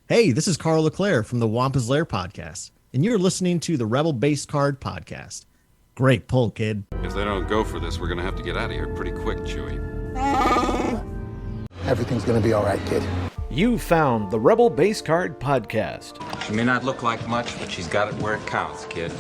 Hey, this is Karl LaClair from the WAMPA's LAIR podcast, and you're listening to the Rebel Base Card podcast. Great pull, kid. If they don't go for this, we're gonna have to get out of here pretty quick, Chewie. Everything's gonna be all right, kid. You found the Rebel Base Card Podcast. She may not look like much, but she's got it where it counts, kid.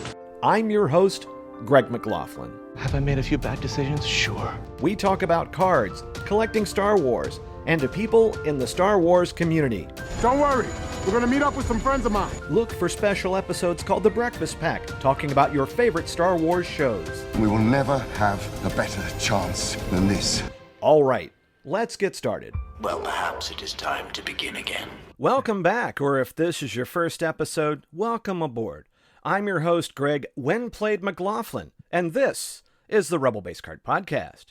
I'm your host, Greg McLaughlin. Have I made a few bad decisions? Sure. We talk about cards, collecting Star Wars, and to people in the Star Wars community. Don't worry, we're gonna meet up with some friends of mine. Look for special episodes called The Breakfast Pack, talking about your favorite Star Wars shows. We will never have a better chance than this. All right, let's get started. Well, perhaps it is time to begin again. Welcome back, or if this is your first episode, welcome aboard. I'm your host, Greg When Played McLaughlin, and this is the Rebel Base Card Podcast.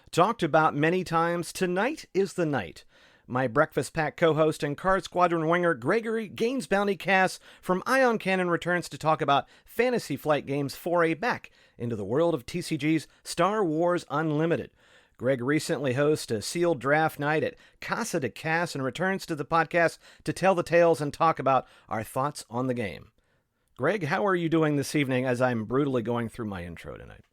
Talked about many times, tonight is the night. My Breakfast Pack co-host and Card Squadron winger Gregory Gains Bounty Cass from Ion Cannon returns to talk about Fantasy Flight Games' foray back into the world of TCG's Star Wars Unlimited. Greg recently hosted a sealed draft night at Casa de Cass and returns to the podcast to tell the tales and talk about our thoughts on the game. Greg, how are you doing this evening as I'm brutally going through my intro tonight?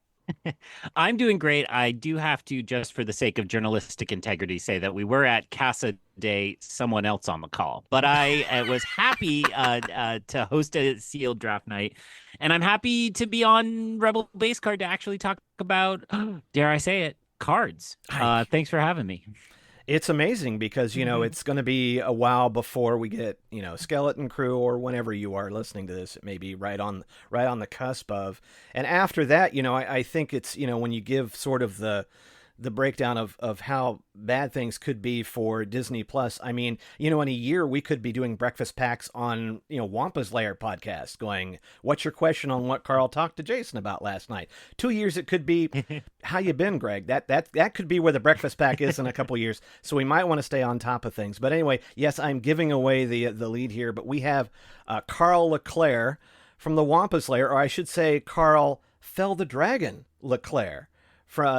I'm doing great. I do have to, just for the sake of journalistic integrity, say that we were at Casa de someone else on the call. But I was happy to host a sealed draft night. And I'm happy to be on Rebel Base Card to actually talk about, dare I say it, cards. Thanks for having me. It's amazing because, it's going to be a while before we get, Skeleton Crew or whenever you are listening to this, it may be right on the cusp of. And after that, I think it's, when you give sort of the breakdown of how bad things could be for Disney Plus. I mean, in a year we could be doing breakfast packs on, WAMPA's LAIR podcast going, what's your question on what Karl talked to Jason about last night? 2 years it could be, how you been, Greg? That could be where the breakfast pack is in a couple years. So we might want to stay on top of things. But anyway, yes, I'm giving away the lead here, but we have Karl LaClair from the WAMPA's LAIR, or I should say Karl Fell the Dragon LaClair.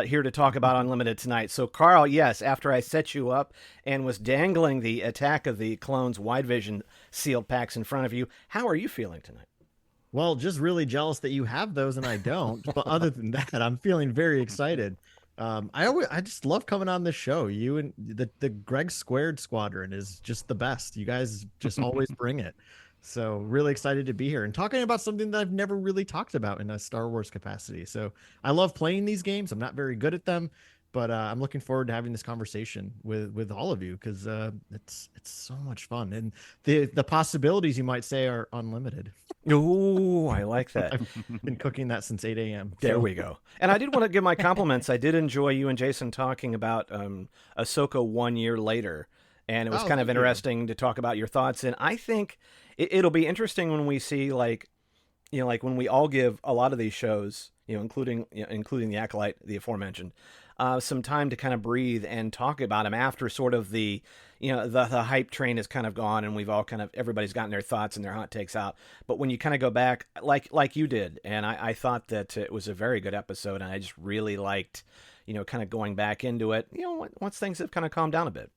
Here to talk about Unlimited tonight. So, Karl, yes, after I set you up and was dangling the Attack of the Clones Wide Vision sealed packs in front of you, how are you feeling tonight? Well, just really jealous that you have those and I don't. But other than that, I'm feeling very excited. I just love coming on this show. You and the Greg Squared Squadron is just the best. You guys just always bring it. So really excited to be here and talking about something that I've never really talked about in a Star Wars capacity. So I love playing these games. I'm not very good at them, but I'm looking forward to having this conversation with all of you because it's so much fun. And the possibilities, you might say, are unlimited. Oh, I like that. I've been cooking that since 8 a.m. There we go. And I did want to give my compliments. I did enjoy you and Jason talking about Ahsoka 1 year later. And it was kind of interesting to talk about your thoughts. And I think it'll be interesting when we see, like when we all give a lot of these shows, including the Acolyte, the aforementioned, some time to kind of breathe and talk about them after sort of the hype train is kind of gone and we've all everybody's gotten their thoughts and their hot takes out. But when you kind of go back like you did, and I thought that it was a very good episode and I just really liked, kind of going back into it, once things have kind of calmed down a bit.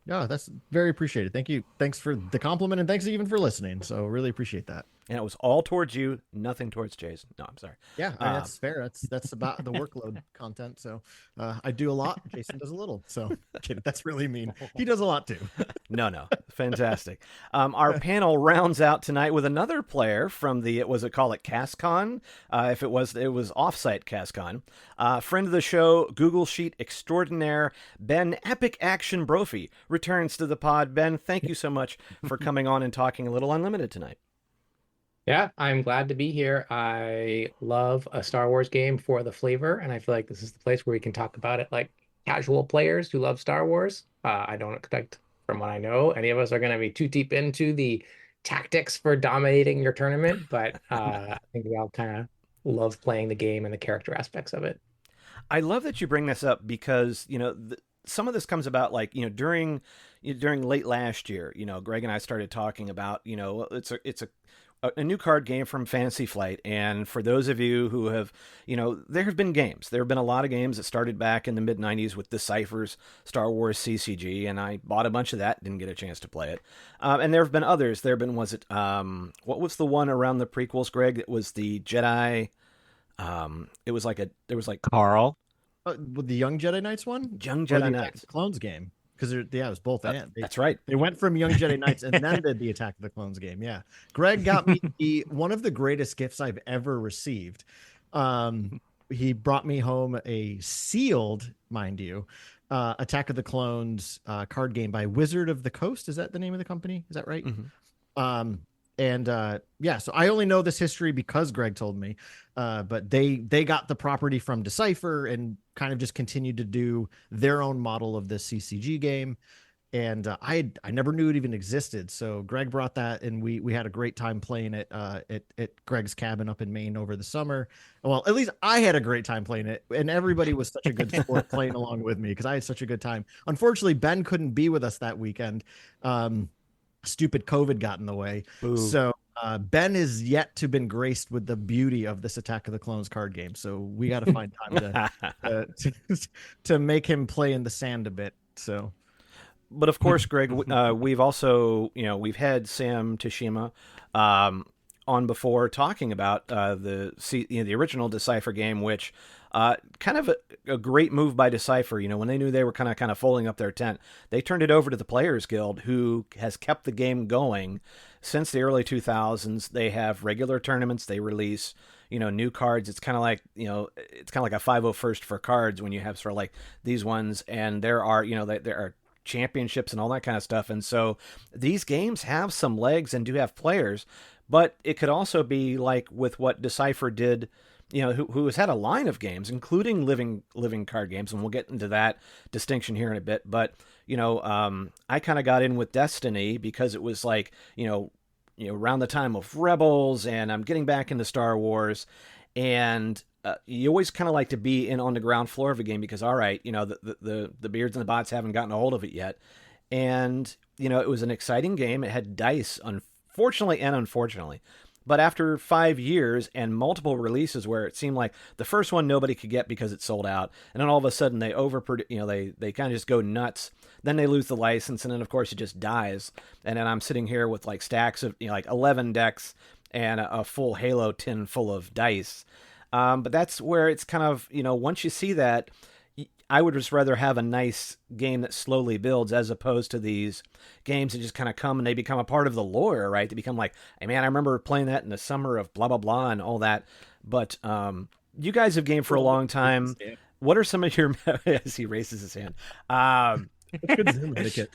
Yeah, that's very appreciated. Thank you. Thanks for the compliment and thanks even for listening. So really appreciate that. And it was all towards you, nothing towards Jason. No, I'm sorry. Yeah, I mean, that's fair. That's about the workload content. So I do a lot. Jason does a little. So that's really mean. He does a lot too. No. Fantastic. Our panel rounds out tonight with another player from the, call it CassCon? If it was offsite CassCon. Friend of the show, Google Sheet extraordinaire, Ben Epic Action Brophy returns to the pod. Ben, thank you so much for coming on and talking a little Unlimited tonight. Yeah, I'm glad to be here. I love a Star Wars game for the flavor, and I feel like this is the place where we can talk about it like casual players who love Star Wars. I don't expect, from what I know, any of us are going to be too deep into the tactics for dominating your tournament, but I think we all kind of love playing the game and the character aspects of it. I love that you bring this up because, some of this comes about like, during late last year, Greg and I started talking about, it's a new card game from Fantasy Flight. And for those of you who have, there have been games. There have been a lot of games that started back in the mid-90s with Decipher's Star Wars CCG, and I bought a bunch of that, didn't get a chance to play it. And there have been others. There have been, what was the one around the prequels, Greg? It was the Jedi. It was like Karl. With the Young Jedi Knights one? Young Or Jedi the Knights. Attack of the Clones game. Because it was both and. That's right. They went from Young Jedi Knights and then did the Attack of the Clones game. Yeah. Greg got me one of the greatest gifts I've ever received. He brought me home a sealed, mind you, Attack of the Clones card game by Wizard of the Coast. Is that the name of the company? Is that right? Mm-hmm. So I only know this history because Greg told me, but they got the property from Decipher and kind of just continued to do their own model of this CCG game. And I never knew it even existed. So Greg brought that, and we had a great time playing it at Greg's cabin up in Maine over the summer. Well, at least I had a great time playing it, and everybody was such a good sport playing along with me because I had such a good time. Unfortunately, Ben couldn't be with us that weekend. Stupid COVID got in the way. Ooh. So Ben is yet to been graced with the beauty of this Attack of the Clones card game. So we got to find time to make him play in the sand a bit. So, but of course, Greg, we've also, we've had Sam Tashima on before talking about the original Decipher game, which kind of a great move by Decipher. When they knew they were kind of folding up their tent, they turned it over to the Players Guild, who has kept the game going since the early 2000s. They have regular tournaments. They release, new cards. It's kind of like, it's kind of like a 501st for cards when you have sort of like these ones, and there are championships and all that kind of stuff. And so these games have some legs and do have players, but it could also be like with what Decipher did, who has had a line of games, including living card games, and we'll get into that distinction here in a bit. But I kind of got in with Destiny because it was like around the time of Rebels, and I'm getting back into Star Wars, and you always kind of like to be in on the ground floor of a game because, all right, the beards and the bots haven't gotten a hold of it yet, and it was an exciting game. It had dice, unfortunately and unfortunately. But after 5 years and multiple releases where it seemed like the first one nobody could get because it sold out, and then all of a sudden they they kind of just go nuts. Then they lose the license, and then of course it just dies. And then I'm sitting here with like stacks of like 11 decks and a full Halo tin full of dice. But that's where it's kind of once you see that, I would just rather have a nice game that slowly builds as opposed to these games that just kind of come and they become a part of the lore, right? They become like, hey man, I remember playing that in the summer of blah, blah, blah and all that. But you guys have gamed for a long time. What are some of your, as he raises his hand. Good Zoom etiquette.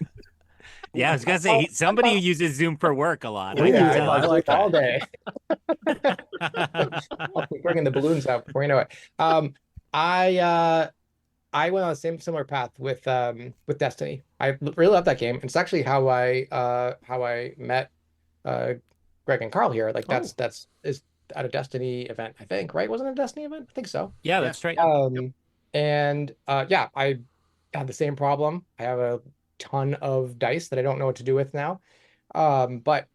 Yeah, I was going to say, somebody who uses Zoom for work a lot. I like all day. I'll be bringing the balloons out before you know it. I went on the similar path with Destiny. I really love that game. It's actually how I met Greg and Karl here. Like that's at a Destiny event, I think, right? Wasn't it a Destiny event? I think so. Yeah, that's right. I had the same problem. I have a ton of dice that I don't know what to do with now. But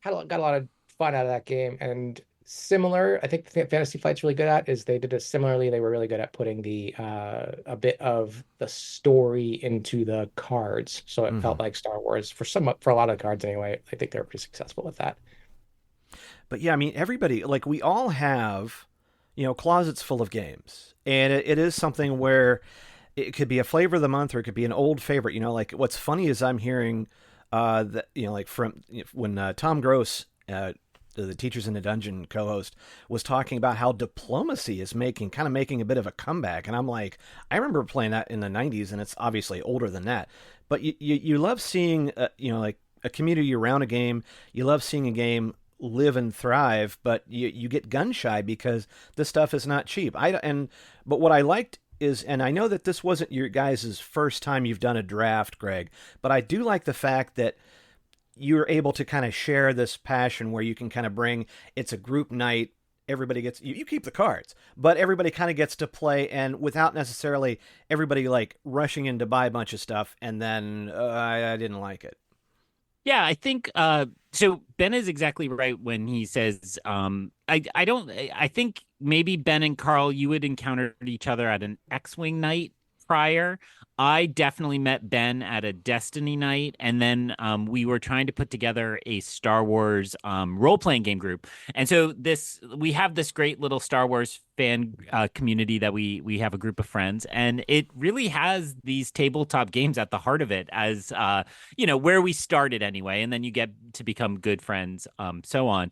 got a lot of fun out of that game. And similar, I think the Fantasy Flight's really good at is they did it similarly. They were really good at putting the a bit of the story into the cards, so it felt like Star Wars for a lot of cards anyway. I think they were pretty successful with that. But yeah, I mean, everybody, like we all have, closets full of games, and it is something where it could be a flavor of the month or it could be an old favorite. Like what's funny is I'm hearing that like from when Tom Gross, the Teachers in the Dungeon co-host, was talking about how Diplomacy is making a bit of a comeback. And I'm like, I remember playing that in the 90s, and it's obviously older than that. But you love seeing, like a community around a game. You love seeing a game live and thrive, but you get gun shy because this stuff is not cheap. But what I liked is, and I know that this wasn't your guys' first time you've done a draft, Greg, but I do like the fact that you're able to kind of share this passion where you can kind of bring, it's a group night everybody gets you keep the cards, but everybody kind of gets to play, and without necessarily everybody like rushing in to buy a bunch of stuff, and then I didn't like it. Yeah, I think so Ben is exactly right when he says I don't I think maybe Ben and Karl, you had encountered each other at an X-Wing night prior. I definitely met Ben at a Destiny night, and then we were trying to put together a Star Wars role-playing game group. And so we have this great little Star Wars fan community that we have a group of friends, and it really has these tabletop games at the heart of it, as where we started anyway, and then you get to become good friends, so on.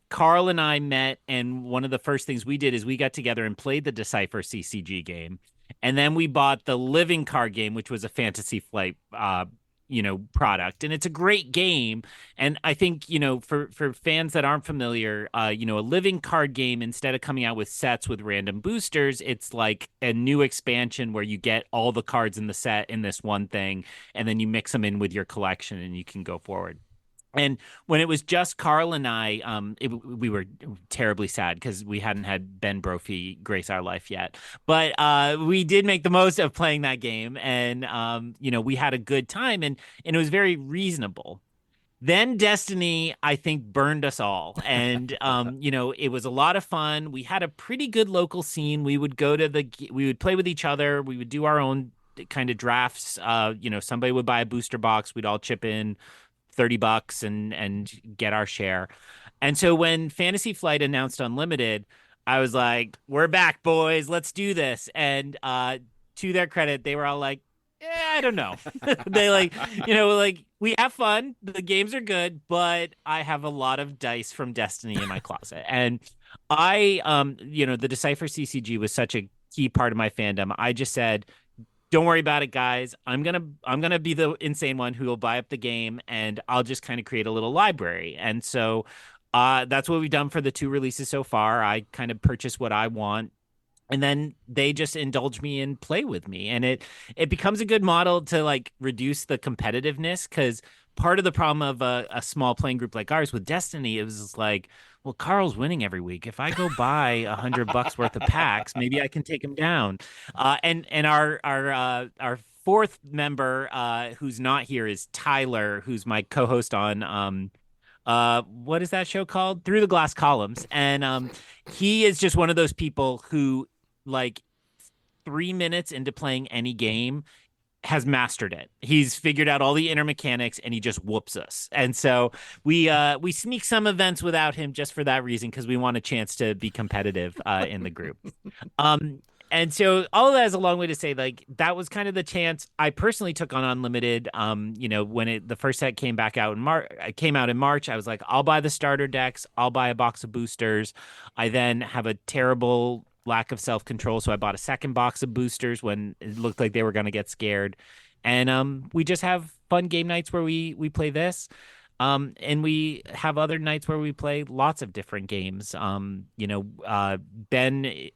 Karl and I met, and one of the first things we did is we got together and played the Decipher CCG game. And then we bought the living card game, which was a Fantasy Flight, product. And it's a great game. And I think, for fans that aren't familiar, a living card game, instead of coming out with sets with random boosters, it's like a new expansion where you get all the cards in the set in this one thing, and then you mix them in with your collection and you can go forward. And when it was just Karl and I, we were terribly sad because we hadn't had Ben Brophy grace our life yet. But we did make the most of playing that game, and we had a good time, and it was very reasonable. Then Destiny, I think, burned us all, and it was a lot of fun. We had a pretty good local scene. We would we would play with each other. We would do our own kind of drafts. Somebody would buy a booster box. We'd all chip in $30 and get our share. And so when Fantasy Flight announced Unlimited, I was like, we're back, boys, let's do this. And to their credit, they were all like, I don't know. They we have fun, the games are good, but I have a lot of dice from Destiny in my closet. And I the Decipher CCG was such a key part of my fandom. I just said, don't worry about it, guys. I'm gonna be the insane one who will buy up the game, and I'll just kind of create a little library. And so that's what we've done for the 2 releases so far. I kind of purchase what I want, and then they just indulge me and play with me. And it becomes a good model to like reduce the competitiveness, because part of the problem of a small playing group like ours with Destiny, it was like, well, Karl's winning every week. If I go buy $100 worth of packs, maybe I can take him down. And our 4th member, who's not here, is Tyler, who's my co-host on what is that show called? Through the Glass Columns. And he is just one of those people who, like, 3 minutes into playing any game, has mastered it. He's figured out all the inner mechanics, and he just whoops us. And so we sneak some events without him just for that reason, because we want a chance to be competitive in the group. And so all of that is a long way to say, like, that was kind of the chance I personally took on Unlimited. When the first set came out in March, I was like, I'll buy the starter decks, I'll buy a box of boosters. I then have a terrible lack of self-control, so I bought a second box of boosters when it looked like they were going to get scared. And we just have fun game nights where we play this, and we have other nights where we play lots of different games. Ben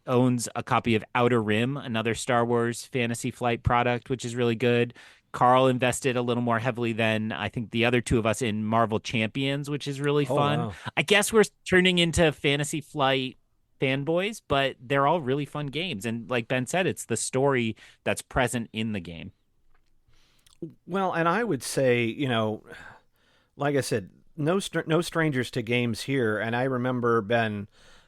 owns a copy of Outer Rim, another Star Wars Fantasy Flight product, which is really good. Karl invested a little more heavily than I think the other 2 of us in Marvel Champions, which is really fun. Wow. I guess we're turning into Fantasy Flight fanboys, but they're all really fun games. And like Ben said, it's the story that's present in the game. Well, and I would say, like I said, no strangers to games here. And I remember, Ben,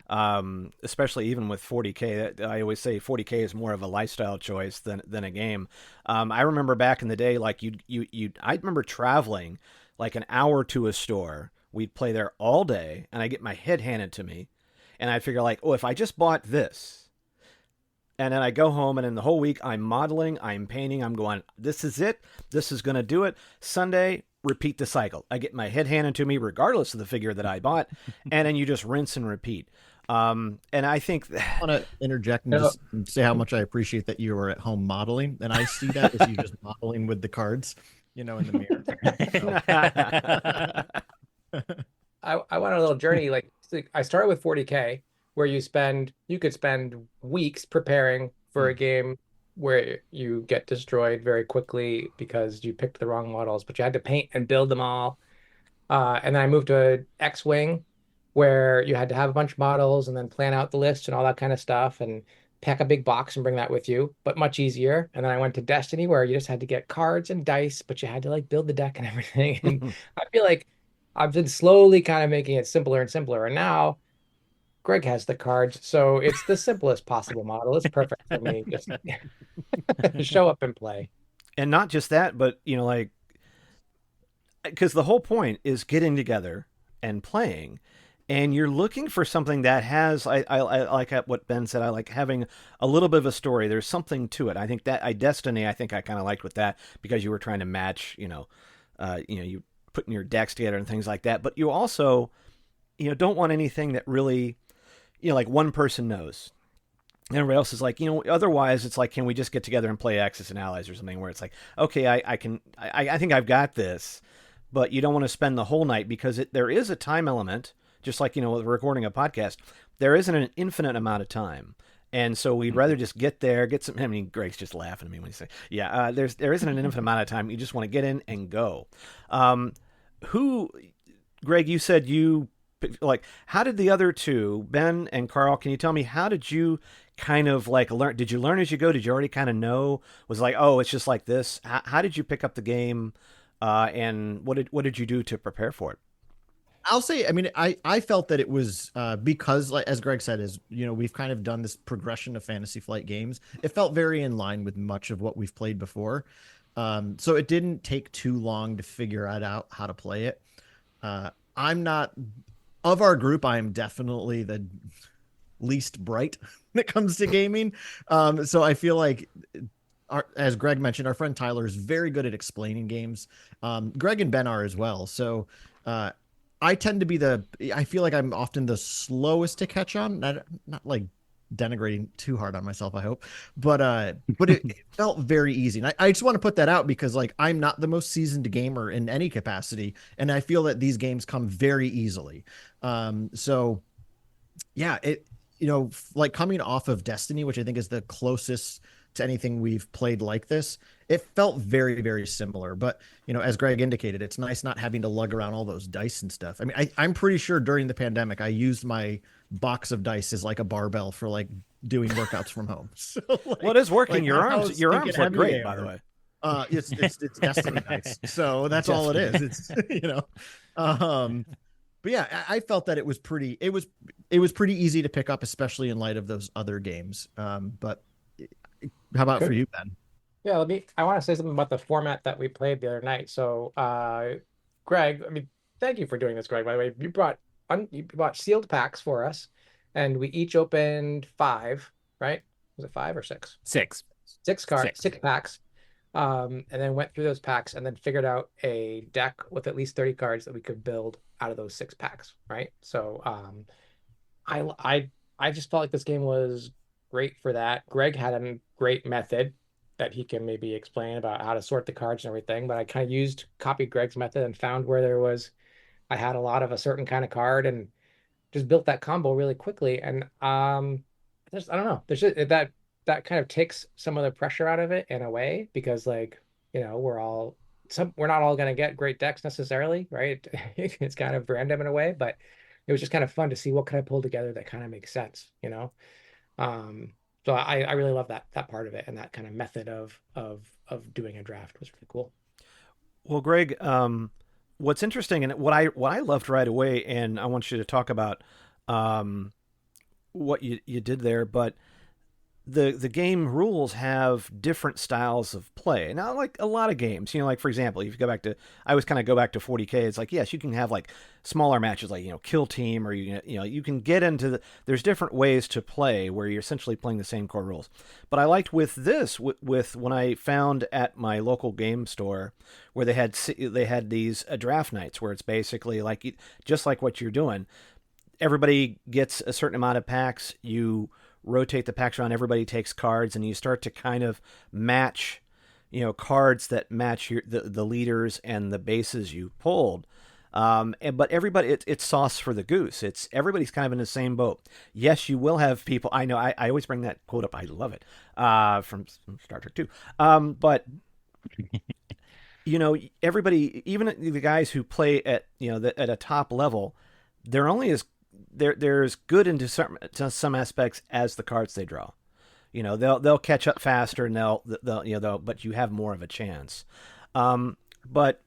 especially even with 40K, I always say 40K is more of a lifestyle choice than a game. I remember back in the day, like I remember traveling like an hour to a store. We'd play there all day, and I get my head handed to me. And I figure, like, if I just bought this, and then I go home, and in the whole week, I'm modeling, I'm painting, I'm going, this is it. This is going to do it. Sunday, repeat the cycle. I get my head handed to me, regardless of the figure that I bought, and then you just rinse and repeat. And I think I want to interject and just say how much I appreciate that you are at home modeling, and I see that as you just modeling with the cards, in the mirror. I went on a little journey. Like, I started with 40K, where you could spend weeks preparing for a game where you get destroyed very quickly because you picked the wrong models, but you had to paint and build them all. And then I moved to X-Wing, where you had to have a bunch of models and then plan out the list and all that kind of stuff and pack a big box and bring that with you, but much easier. And then I went to Destiny where you just had to get cards and dice, but you had to like build the deck and everything. And I feel like I've been slowly kind of making it simpler and simpler. And now Greg has the cards, so it's the simplest possible model. It's perfect for me. Just show up and play. And not just that, but like, because the whole point is getting together and playing, and you're looking for something that has, I like what Ben said, I like having a little bit of a story. There's something to it. I think that Destiny, I think I kind of liked with that, because you were trying to match, you putting your decks together and things like that. But you also, don't want anything that really, like one person knows. And everybody else is like, otherwise it's like, can we just get together and play Axis and Allies or something where it's like, okay, I think I've got this, but you don't want to spend the whole night, because there is a time element, just like, with recording a podcast, there isn't an infinite amount of time. And so we'd rather just get there, get some, I mean, Greg's just laughing at me when you say, there isn't an infinite amount of time. You just want to get in and go. Greg, you said how did the other two, Ben and Karl, can you tell me, how did you kind of like learn? Did you learn as you go? Did you already kind of know? Was it like, oh, it's just like this? How did you pick up the game? And what did you do to prepare for it? I'll say, I mean, I felt that it was because, like, as Greg said, we've kind of done this progression of Fantasy Flight games. It felt very in line with much of what we've played before. So it didn't take too long to figure out how to play it. I'm not, of our group, I am definitely the least bright when it comes to gaming. So I feel like, as Greg mentioned, our friend Tyler is very good at explaining games. Greg and Ben are as well. So I tend to be I feel like I'm often the slowest to catch on. Not like denigrating too hard on myself, I hope, but it felt very easy. And I just want to put that out, because like, I'm not the most seasoned gamer in any capacity, and I feel that these games come very easily. So yeah, like coming off of Destiny, which I think is the closest to anything we've played like this, it felt very, very similar. But as Greg indicated, it's nice not having to lug around all those dice and stuff. I mean, I'm pretty sure during the pandemic I used my box of dice as like a barbell for like doing workouts from home. So like, well, it is working. Like, your arms look great, by the way. It's Destiny dice, so that's all it is. It's but yeah, I felt that it was pretty easy to pick up, especially in light of those other games. But how about for you, Ben? Yeah, I want to say something about the format that we played the other night. So, Greg, I mean, thank you for doing this, Greg, by the way. You brought sealed packs for us, and we each opened 5, right? Was it 5 or 6? 6. 6 cards, 6 packs. And then went through those packs and then figured out a deck with at least 30 cards that we could build out of those 6 packs, right? So, I just felt like this game was great for that. Greg had a great method that he can maybe explain about how to sort the cards and everything, but I kind of copied Greg's method and found where I had a lot of a certain kind of card and just built that combo really quickly. And I don't know, there's just that kind of takes some of the pressure out of it in a way, because like, we're not all going to get great decks necessarily, right? It's kind of random in a way, but it was just kind of fun to see what could I pull together that kind of makes sense, So I really love that part of it, and that kind of method of doing a draft was really cool. Well, Greg, what's interesting and what I loved right away, and I want you to talk about what you did there, but the game rules have different styles of play. Now, like a lot of games, like for example, if you go back to, I always kind of go back to 40K. It's like, yes, you can have like smaller matches, like kill team, or you can get into there's different ways to play where you're essentially playing the same core rules. But I liked with this, with when I found at my local game store where they had these draft nights where it's basically like just like what you're doing. Everybody gets a certain amount of packs. You rotate the packs around, everybody takes cards, and you start to kind of match, cards that match the leaders and the bases you pulled. But everybody, it's sauce for the goose. Everybody's kind of in the same boat. Yes, you will have people. I know. I always bring that quote up. I love it from Star Trek 2. But everybody, even the guys who play at at a top level, they're only as there's good into some aspects as the cards they draw. You know, they'll catch up faster, and but you have more of a chance. But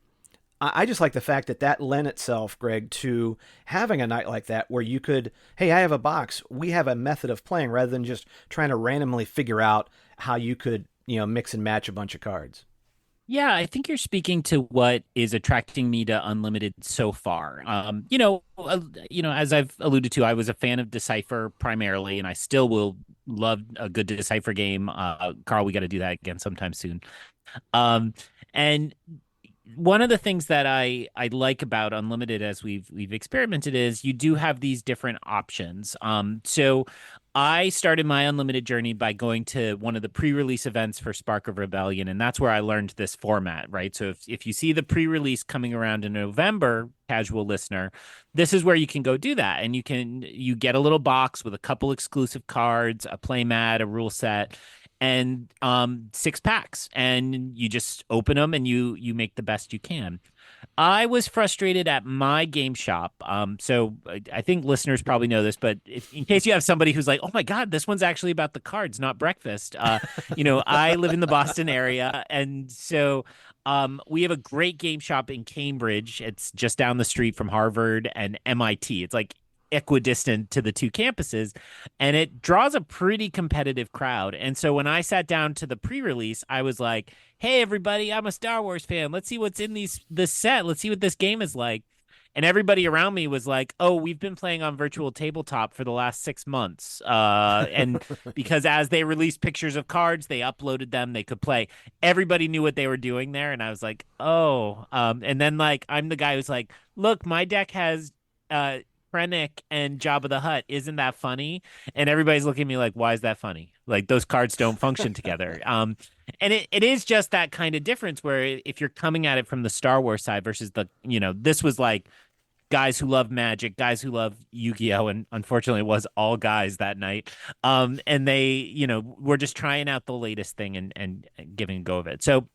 I just like the fact that lent itself, Greg, to having a night like that where you could, hey, I have a box. We have a method of playing rather than just trying to randomly figure out how you could, mix and match a bunch of cards. Yeah, I think you're speaking to what is attracting me to Unlimited so far. As I've alluded to, I was a fan of Decipher primarily, and I still will love a good Decipher game. Karl, we got to do that again sometime soon. And one of the things that I like about Unlimited as we've experimented is you do have these different options. So I started my Unlimited journey by going to one of the pre-release events for Spark of Rebellion, and that's where I learned this format, right? So if you see the pre-release coming around in November, casual listener, this is where you can go do that. And you get a little box with a couple exclusive cards, a play mat, a rule set, and 6 packs, and you just open them and you make the best you can. I was frustrated at my game shop. So I think listeners probably know this, but in case you have somebody who's like, oh my God, this one's actually about the cards, not breakfast. I live in the Boston area. And so we have a great game shop in Cambridge. It's just down the street from Harvard and MIT. It's like equidistant to the two campuses, and it draws a pretty competitive crowd. And so when I sat down to the pre-release, I was like, hey everybody, I'm a Star Wars fan, let's see what's in this set, let's see what this game is like. And everybody around me was like, oh, we've been playing on virtual tabletop for the last 6 months, and because as they released pictures of cards, they uploaded them, they could play. Everybody knew what they were doing there, and I was like, oh. And then like I'm the guy who's like, look, my deck has Krennic and Jabba the Hutt. Isn't that funny? And everybody's looking at me like, why is that funny? Like those cards don't function together. And it is just that kind of difference where if you're coming at it from the Star Wars side versus this was like guys who love Magic, guys who love Yu-Gi-Oh! And unfortunately it was all guys that night. And they, were just trying out the latest thing and giving a go of it. So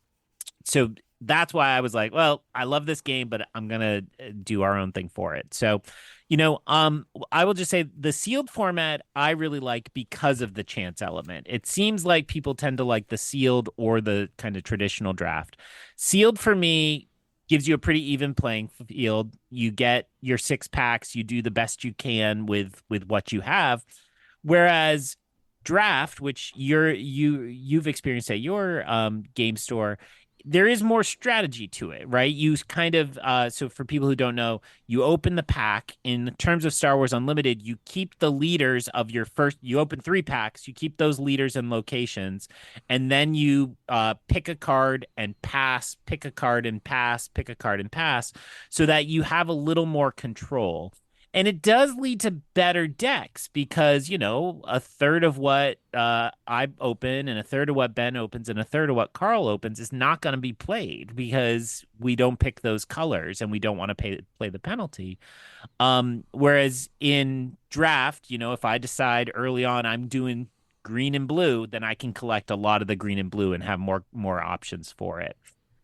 that's why I was like, well, I love this game, but I'm going to do our own thing for it. So, I will just say the sealed format I really like because of the chance element. It seems like people tend to like the sealed or the kind of traditional draft. Sealed for me gives you a pretty even playing field. You get your 6 packs, you do the best you can with what you have. Whereas draft, which you've experienced at your game store, there is more strategy to it, right? You kind of, so for people who don't know, you open the pack. In terms of Star Wars Unlimited, you keep the leaders of you open 3 packs, you keep those leaders and locations, and then you pick a card and pass, pick a card and pass, pick a card and pass, so that you have a little more control. And it does lead to better decks because, a third of what I open and a third of what Ben opens and a third of what Karl opens is not going to be played because we don't pick those colors and we don't want to play the penalty. Whereas in draft, if I decide early on I'm doing green and blue, then I can collect a lot of the green and blue and have more options for it.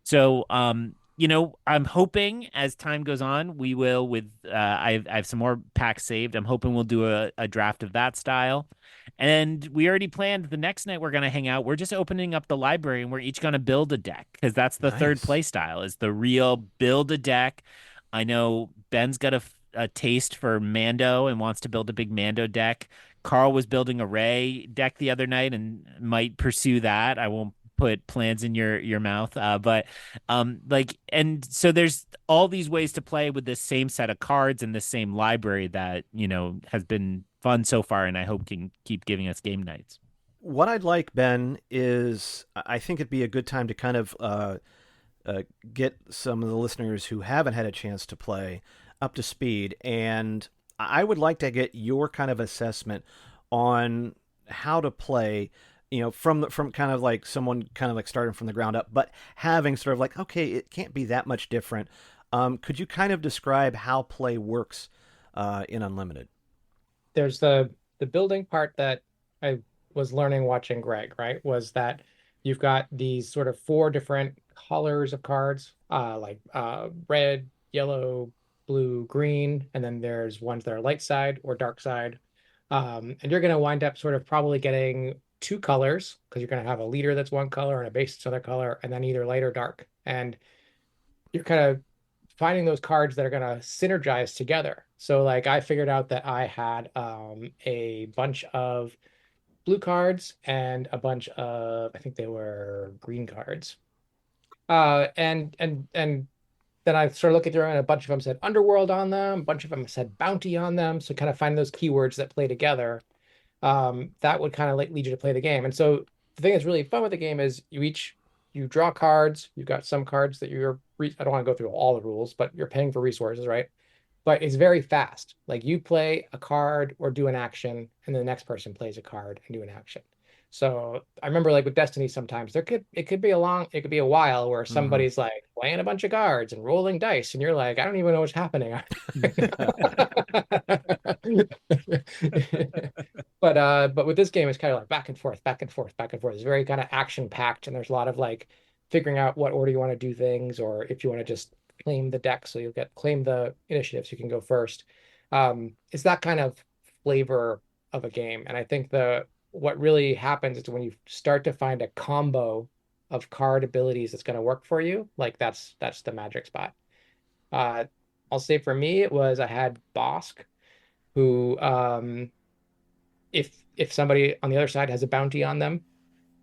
So, I'm hoping as time goes on, we will I have some more packs saved. I'm hoping we'll do a draft of that style. And we already planned the next night we're going to hang out. We're just opening up the library and we're each going to build a deck because that's the third play style is the real build a deck. I know Ben's got a taste for Mando and wants to build a big Mando deck. Karl was building a Rey deck the other night and might pursue that. I won't put plans in your mouth, and so there's all these ways to play with this same set of cards and the same library that has been fun so far, and I hope can keep giving us game nights. What I'd like, Ben, is I think it'd be a good time to kind of get some of the listeners who haven't had a chance to play up to speed, and I would like to get your kind of assessment on how to play from kind of like someone kind of like starting from the ground up, but having sort of like, okay, it can't be that much different. Could you kind of describe how play works in Unlimited? There's the building part that I was learning watching Greg, right? Was that you've got these sort of 4 different colors of cards, like red, yellow, blue, green, and then there's ones that are light side or dark side. And you're going to wind up sort of probably getting two colors because you're going to have a leader that's one color and a base that's another color, and then either light or dark. And you're kind of finding those cards that are going to synergize together. So like I figured out that I had a bunch of blue cards and a bunch of, I think they were green cards. And then I started looking through, and a bunch of them said underworld on them, a bunch of them said bounty on them. So kind of find those keywords that play together. That would kind of like lead you to play the game. And so the thing that's really fun with the game is you draw cards. You've got some cards that I don't want to go through all the rules, but you're paying for resources, right? But it's very fast. Like you play a card or do an action, and the next person plays a card and do an action. So I remember like with Destiny, sometimes it could be a while where somebody's like playing a bunch of cards and rolling dice, and you're like, I don't even know what's happening. But with this game, it's kind of like back and forth, back and forth, back and forth. It's very kind of action packed, and there's a lot of like figuring out what order you want to do things, or if you want to just claim the deck, so you'll claim the initiative, so you can go first. It's that kind of flavor of a game, and I think what really happens is when you start to find a combo of card abilities that's going to work for you, like that's the magic spot. I'll say for me, I had Bosk, who if somebody on the other side has a bounty on them,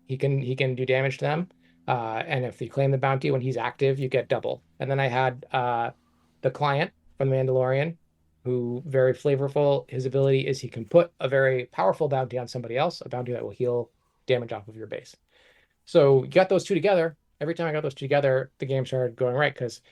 he can do damage to them. And if you claim the bounty when he's active, you get double. And then I had the client from The Mandalorian, who very flavorful. His ability is he can put a very powerful bounty on somebody else, a bounty that will heal damage off of your base. So you got those two together. Every time I got those two together, the game started going right, because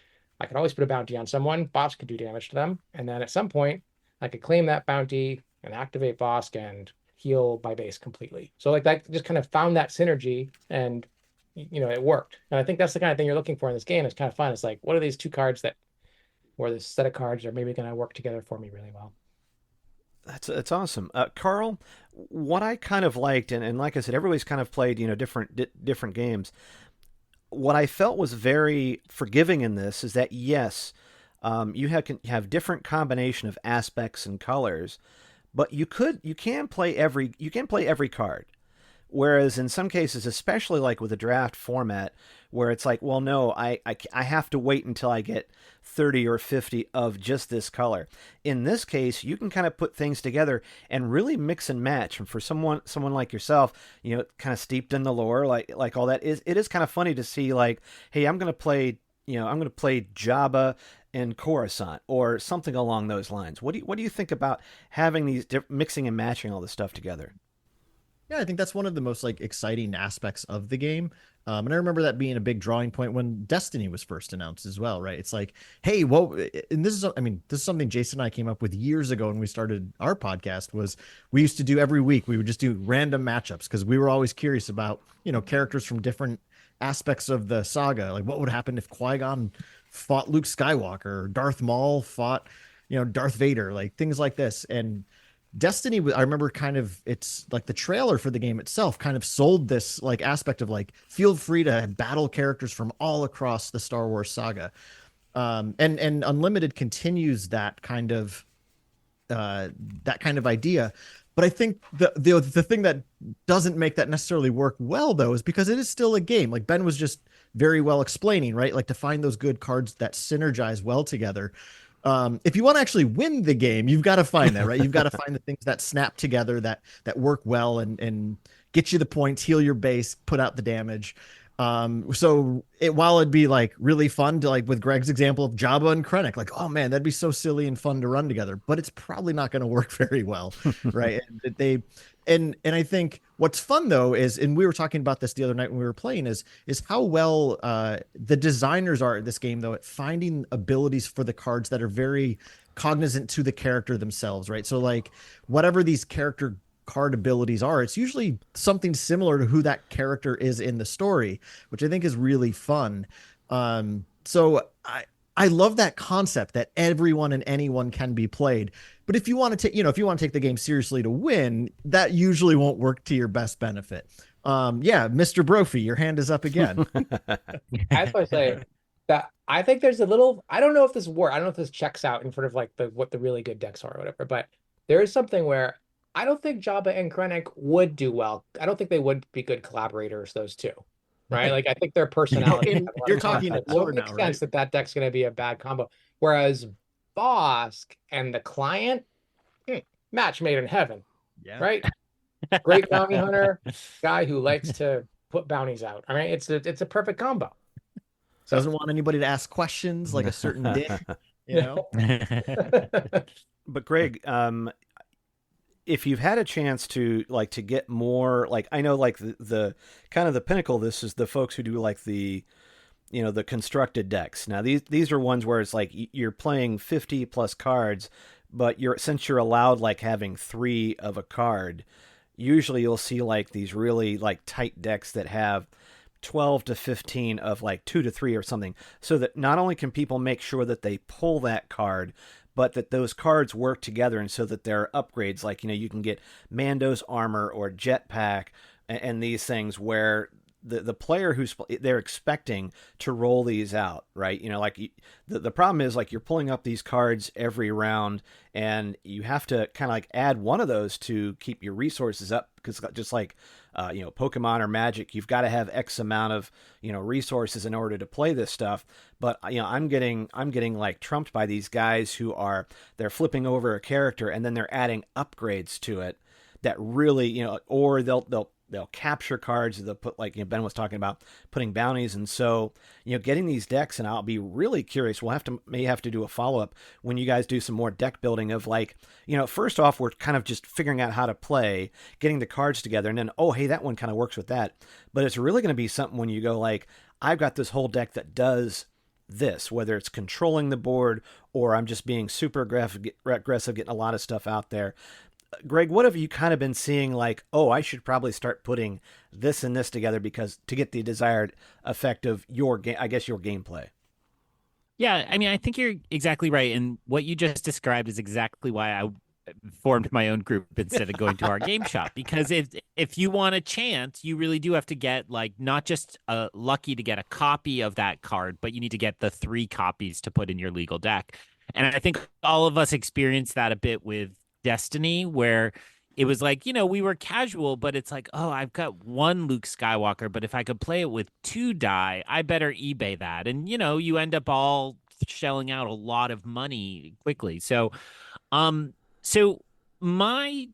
I could always put a bounty on someone. Bosk could do damage to them. And then at some point, I could claim that bounty and activate Bosk and heal my base completely. So like that just kind of found that synergy, and it worked. And I think that's the kind of thing you're looking for in this game. It's kind of fun. It's like, what are these two cards or this set of cards are maybe going to work together for me really well? That's awesome. Karl, what I kind of liked, and like I said, everybody's kind of played, different games. What I felt was very forgiving in this is that, yes, you can have different combination of aspects and colors, but you can play every card. Whereas in some cases, especially like with a draft format, where it's like, well, no, I have to wait until I get 30 or 50 of just this color. In this case, you can kind of put things together and really mix and match. And for someone like yourself, kind of steeped in the lore, like all that, it is kind of funny to see like, hey, I'm going to play Jabba and Coruscant or something along those lines. What do you think about having these mixing and matching all this stuff together? Yeah, I think that's one of the most like exciting aspects of the game. And I remember that being a big drawing point when Destiny was first announced as well, right? It's like, hey, and this is something Jason and I came up with years ago when we started our podcast. Was we used to do every week, we would just do random matchups because we were always curious about, characters from different aspects of the saga. Like what would happen if Qui-Gon fought Luke Skywalker, or Darth Maul fought, Darth Vader, like things like this. And Destiny, I remember it's like the trailer for the game itself kind of sold this like aspect of like, feel free to battle characters from all across the Star Wars saga. And Unlimited continues that kind of idea. But I think the thing that doesn't make that necessarily work well, though, is because it is still a game. Like Ben was just very well explaining, right? Like to find those good cards that synergize well together. If you want to actually win the game, you've got to find that, right? You've got to find the things that snap together, that work well and get you the points, heal your base, put out the damage. While it'd be like really fun to, like with Greg's example of Jabba and Krennic, like, oh man, that'd be so silly and fun to run together, but it's probably not going to work very well, right? And I think what's fun though is, and we were talking about this the other night when we were playing, is how well the designers are at this game though at finding abilities for the cards that are very cognizant to the character themselves, right? So like whatever these character card abilities are, it's usually something similar to who that character is in the story, which I think is really fun. So I love that concept that everyone and anyone can be played. But if you want to take the game seriously to win, that usually won't work to your best benefit. Yeah, Mr. Brophy, your hand is up again. I was going to say, that I think there's a little, I don't know if this works. I don't know if this checks out in front of like what the really good decks are or whatever, but there is something where I don't think Jabba and Krennic would do well. I don't think they would be good collaborators, those two. Right? Like I think their personality have a lot You're of talking conflict. So lore it now, makes right? sense that that deck's going to be a bad combo. Whereas Bosk and the client, match made in heaven. Yeah. Right? Great bounty hunter, guy who likes to put bounties out. All right, it's a perfect combo. Doesn't want anybody to ask questions like a certain dick, you know? But Greg, if you've had a chance to like to get more, like I know like the kind of the pinnacle of this is the folks who do like the the constructed decks. Now these are ones where it's like you're playing 50 plus cards, but since you're allowed like having 3 of a card, usually you'll see like these really like tight decks that have 12 to 15 of like 2 to 3 or something, so that not only can people make sure that they pull that card, but that those cards work together, and so that there are upgrades like you can get Mando's armor or jetpack and these things where the player they're expecting to roll these out, right? Like the problem is like you're pulling up these cards every round, and you have to kind of like add one of those to keep your resources up, because just like Pokemon or Magic, you've got to have X amount of resources in order to play this stuff. But I'm getting like trumped by these guys who they're flipping over a character and then they're adding upgrades to it that really or they'll capture cards. They'll put, like Ben was talking about, putting bounties. And so, getting these decks, and I'll be really curious. We'll may have to do a follow-up when you guys do some more deck building of like, first off, we're kind of just figuring out how to play, getting the cards together, and then, oh, hey, that one kind of works with that. But it's really going to be something when you go like, I've got this whole deck that does this, whether it's controlling the board or I'm just being super aggressive, getting a lot of stuff out there. Greg, what have you kind of been seeing like, oh, I should probably start putting this and this together because to get the desired effect of your game, I guess your gameplay? Yeah, I mean, I think you're exactly right. And what you just described is exactly why I formed my own group instead of going to our game shop. Because if you want a chance, you really do have to get like not just lucky to get a copy of that card, but you need to get the 3 copies to put in your legal deck. And I think all of us experienced that a bit with Destiny, where it was like, we were casual, but it's like, oh, I've got 1 Luke Skywalker, but if I could play it with 2 die, I better eBay that. And, you end up all shelling out a lot of money quickly. So my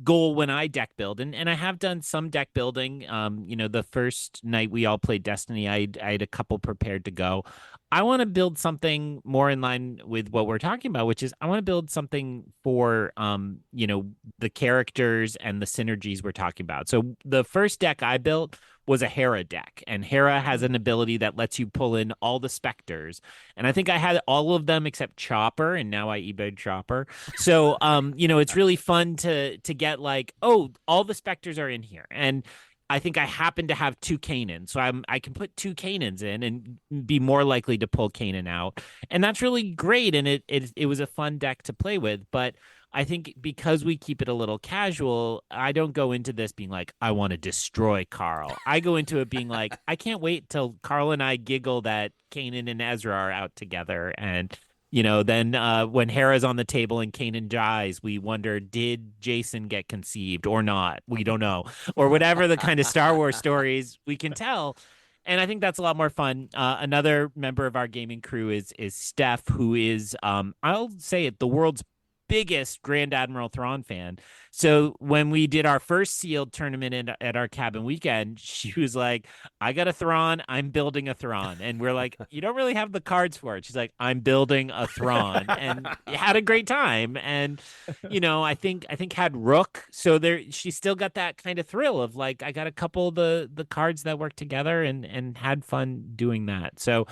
goal when I deck build, and I have done some deck building, the first night we all played Destiny, I had a couple prepared to go. I want to build something more in line with what we're talking about, which is I want to build something for, the characters and the synergies we're talking about. So the first deck I built was a Hera deck, and Hera has an ability that lets you pull in all the specters. And I think I had all of them except Chopper, and now I eBayed Chopper. So, it's really fun to get like, oh, all the specters are in here. And I think I happen to have 2 Kanan, so I can put 2 Kanans in and be more likely to pull Kanan out, and that's really great. And it was a fun deck to play with. But I think because we keep it a little casual, I don't go into this being like, I want to destroy Karl. I go into it being like, I can't wait till Karl and I giggle that Kanan and Ezra are out together, and then when Hera's on the table and Kanan dies, we wonder, did Jason get conceived or not? We don't know. Or whatever the kind of Star Wars stories we can tell. And I think that's a lot more fun. Another member of our gaming crew is Steph, who is, I'll say it, the world's biggest Grand Admiral Thrawn fan. So when we did our first sealed tournament at our cabin weekend, she was like, I got a Thrawn, I'm building a Thrawn. And we're like, you don't really have the cards for it. She's like, I'm building a Thrawn, and had a great time. And, I think had Rook. So she still got that kind of thrill of like, I got a couple of the cards that work together and had fun doing that. So,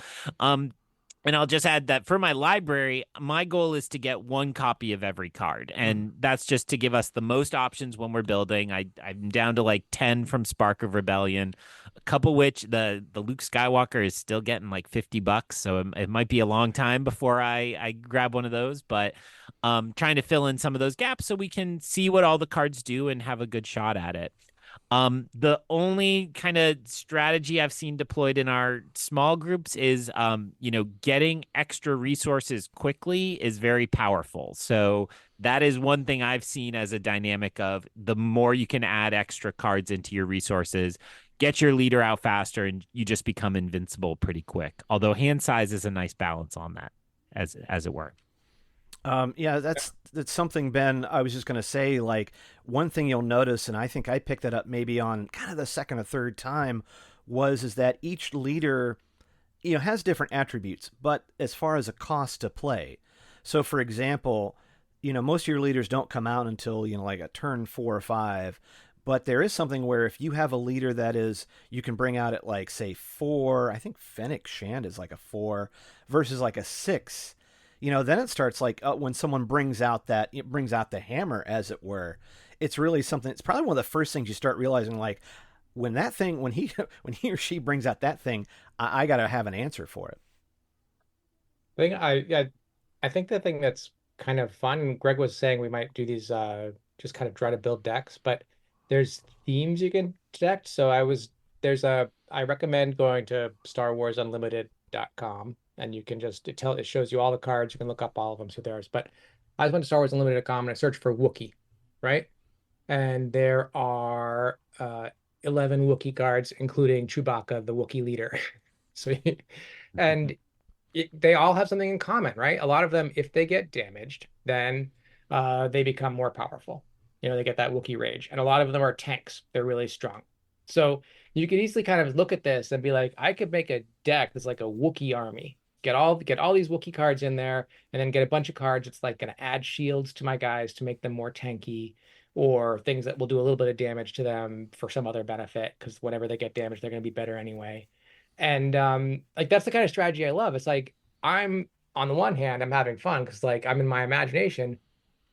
and I'll just add that for my library, my goal is to get 1 copy of every card. And that's just to give us the most options when we're building. I'm down to like 10 from Spark of Rebellion, a couple which the Luke Skywalker is still getting like $50. So it might be a long time before I grab one of those. But trying to fill in some of those gaps so we can see what all the cards do and have a good shot at it. The only kind of strategy I've seen deployed in our small groups is, getting extra resources quickly is very powerful. So that is one thing I've seen as a dynamic of the more you can add extra cards into your resources, get your leader out faster, and you just become invincible pretty quick. Although hand size is a nice balance on that, as it were. Yeah, that's something, Ben. I was just going to say, like, one thing you'll notice, and I think I picked that up maybe on kind of the second or third time, is that each leader, has different attributes, but as far as a cost to play. So, for example, most of your leaders don't come out until, like a turn 4 or 5. But there is something where if you have a leader that is, you can bring out at like, say, 4, I think Fennec Shand is like a 4 versus like a 6. Then it starts like when someone brings out the hammer, as it were. It's really something. It's probably one of the first things you start realizing, like when he or she brings out that thing, I got to have an answer for it. I think the thing that's kind of fun, Greg was saying we might do these just kind of try to build decks, but there's themes you can detect. So I recommend going to StarWarsUnlimited.com. And you can just, it shows you all the cards. You can look up all of them, so there's. But I just went to StarWarsUnlimited.com and I searched for Wookiee, right? And there are 11 Wookiee cards, including Chewbacca, the Wookiee leader. They all have something in common, right? A lot of them, if they get damaged, then they become more powerful. They get that Wookiee rage. And a lot of them are tanks. They're really strong. So you could easily kind of look at this and be like, I could make a deck that's like a Wookiee army. Get all these Wookiee cards in there, and then get a bunch of cards that's like going to add shields to my guys to make them more tanky, or things that will do a little bit of damage to them for some other benefit, because whenever they get damaged, they're going to be better anyway. And like that's the kind of strategy I love. It's like I'm on the one hand, I'm having fun because like I'm in my imagination,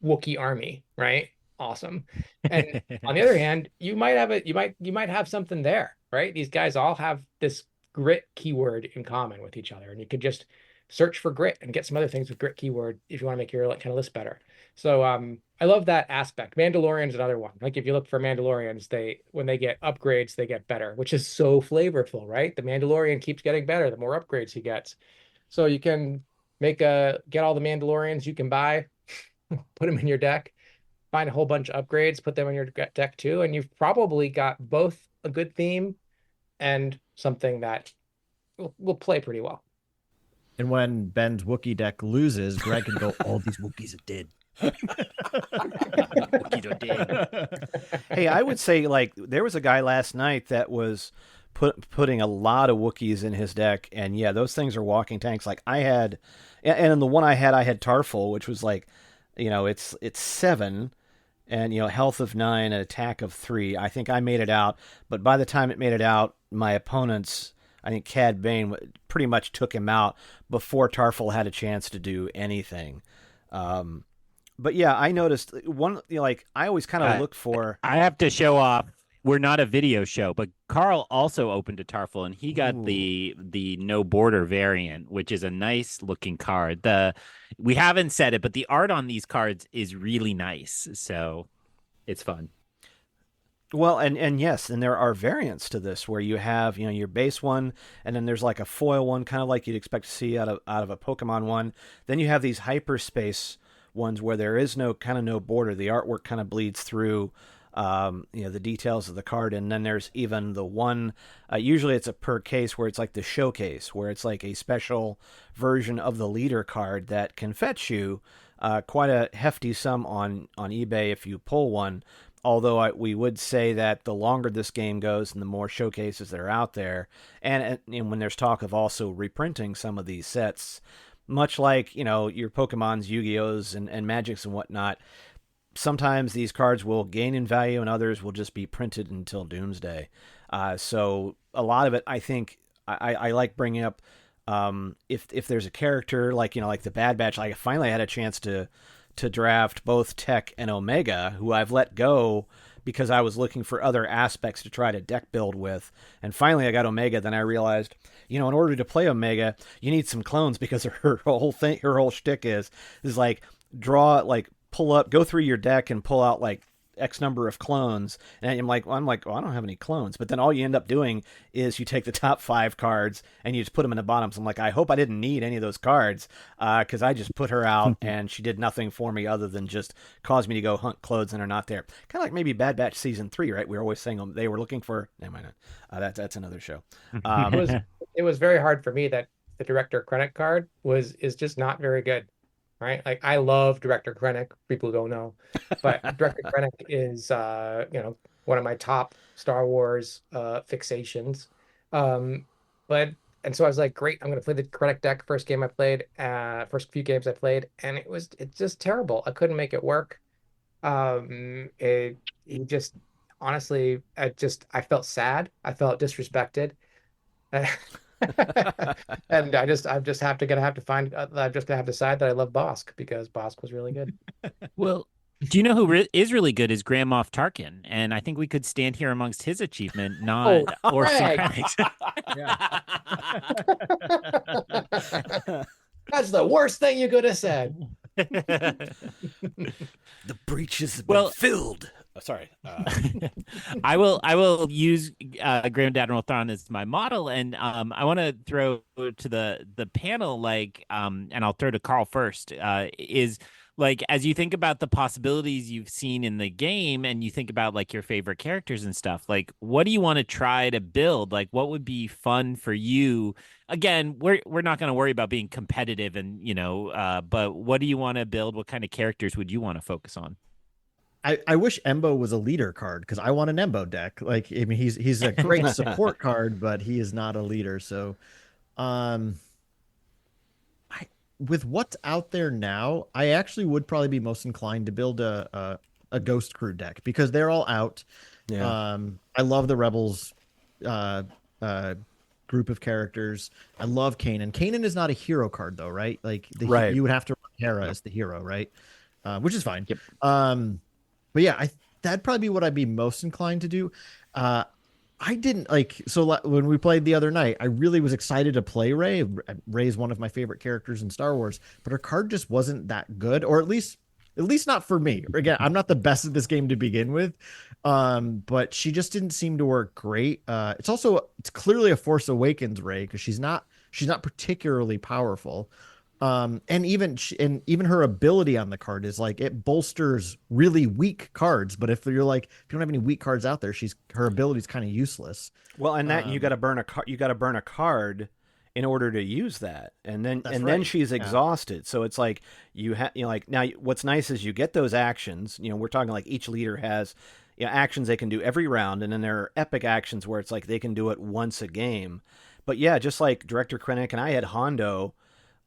Wookiee army, right? Awesome. And on the other hand, you might have something there, right? These guys all have this grit keyword in common with each other, and you could just search for grit and get some other things with grit keyword if you want to make your kind of list better. So I love that aspect. Mandalorian's another one. Like if you look for Mandalorians, when they get upgrades, they get better, which is so flavorful, right? The Mandalorian keeps getting better the more upgrades he gets. So you can get all the Mandalorians you can buy, put them in your deck, find a whole bunch of upgrades, put them in your deck too, and you've probably got both a good theme and something that will play pretty well. And when Ben's Wookiee deck loses, Greg can go, all these Wookiees are dead. Wookiees are dead. Hey, I would say, like, there was a guy last night that was putting a lot of Wookiees in his deck, and yeah, those things are walking tanks. Like I had, and in the one I had Tarful, which was like, it's 7, and health of 9 and attack of 3. I think I made it out, but by the time it made it out, my opponents, I think Cad Bane pretty much took him out before Tarful had a chance to do anything. But yeah, I noticed one, I always kind of look for. I have to show off. We're not a video show, but Karl also opened a Tarful, and he got the no border variant, which is a nice looking card. We haven't said it, but the art on these cards is really nice, so it's fun. Well, and yes, and there are variants to this where you have your base one, and then there's like a foil one, kind of like you'd expect to see out of a Pokemon one. Then you have these hyperspace ones where there is no border. The artwork kind of bleeds through. The details of the card, and then there's even the one, usually it's a per case where it's like the showcase, where it's like a special version of the leader card that can fetch you quite a hefty sum on eBay if you pull one. Although we would say that the longer this game goes and the more showcases that are out there, and when there's talk of also reprinting some of these sets, much like your Pokemon's, Yu-Gi-Oh's, and Magics and whatnot, sometimes these cards will gain in value and others will just be printed until doomsday. So a lot of it, I think, I like bringing up if there's a character like the Bad Batch. Like I finally had a chance to draft both Tech and Omega, who I've let go because I was looking for other aspects to try to deck build with. And finally I got Omega. Then I realized, in order to play Omega, you need some clones, because her whole shtick is like pull up, go through your deck and pull out like X number of clones, and I'm like, well, I don't have any clones. But then all you end up doing is you take the top 5 cards and you just put them in the bottom. So I'm like, I hope I didn't need any of those cards, because I just put her out and she did nothing for me other than just cause me to go hunt clothes that are not there. Kind of like maybe Bad Batch season 3, right? We were always saying they were looking for. Never mind, that's another show. It was very hard for me that the Director Krennic card is just not very good. Right, like I love Director Krennic. People don't know, but Director Krennic is one of my top Star Wars fixations. And so I was like, great, I'm gonna play the Krennic deck. First game I played, first few games I played, and it's just terrible. I couldn't make it work. He just honestly, I felt sad. I felt disrespected. And I'm just gonna have to decide that I love Bosk because Bosk was really good. Well, do you know who is really good is Grand Moff Tarkin, and I think we could stand here amongst his achievement, not or Krennic's. That's the worst thing you could have said. The breaches have been filled. Oh, sorry. I will use Grand Admiral Thrawn as my model, and I want to throw to the panel, and I'll throw to Karl first. Is like, as you think about the possibilities you've seen in the game, and you think about like your favorite characters and stuff, like what do you want to try to build? Like, what would be fun for you? Again, we're not going to worry about being competitive, and but what do you want to build? What kind of characters would you want to focus on? I wish Embo was a leader card because I want an Embo deck. Like, I mean, he's a great support card, but he is not a leader. So, with what's out there now, I actually would probably be most inclined to build a Ghost Crew deck because they're all out. Yeah. I love the Rebels group of characters. I love Kanan. Kanan is not a hero card though, right? Like you would have to run Hera as the hero, right? Which is fine. Yep. But yeah, that'd probably be what I'd be most inclined to do. I didn't when we played the other night, I really was excited to play Rey. Rey's one of my favorite characters in Star Wars, but her card just wasn't that good, or at least not for me. Again, I'm not the best at this game to begin with, but she just didn't seem to work great. It's clearly a Force Awakens Rey because she's not particularly powerful. And even her ability on the card is like it bolsters really weak cards. But if you don't have any weak cards out there, her ability is kind of useless. Well, and that you got to burn a card in order to use that, and then she's exhausted. So it's like now what's nice is you get those actions. We're talking like each leader has actions they can do every round, and then there are epic actions where it's like they can do it once a game. But yeah, just like Director Krennic and I had Hondo.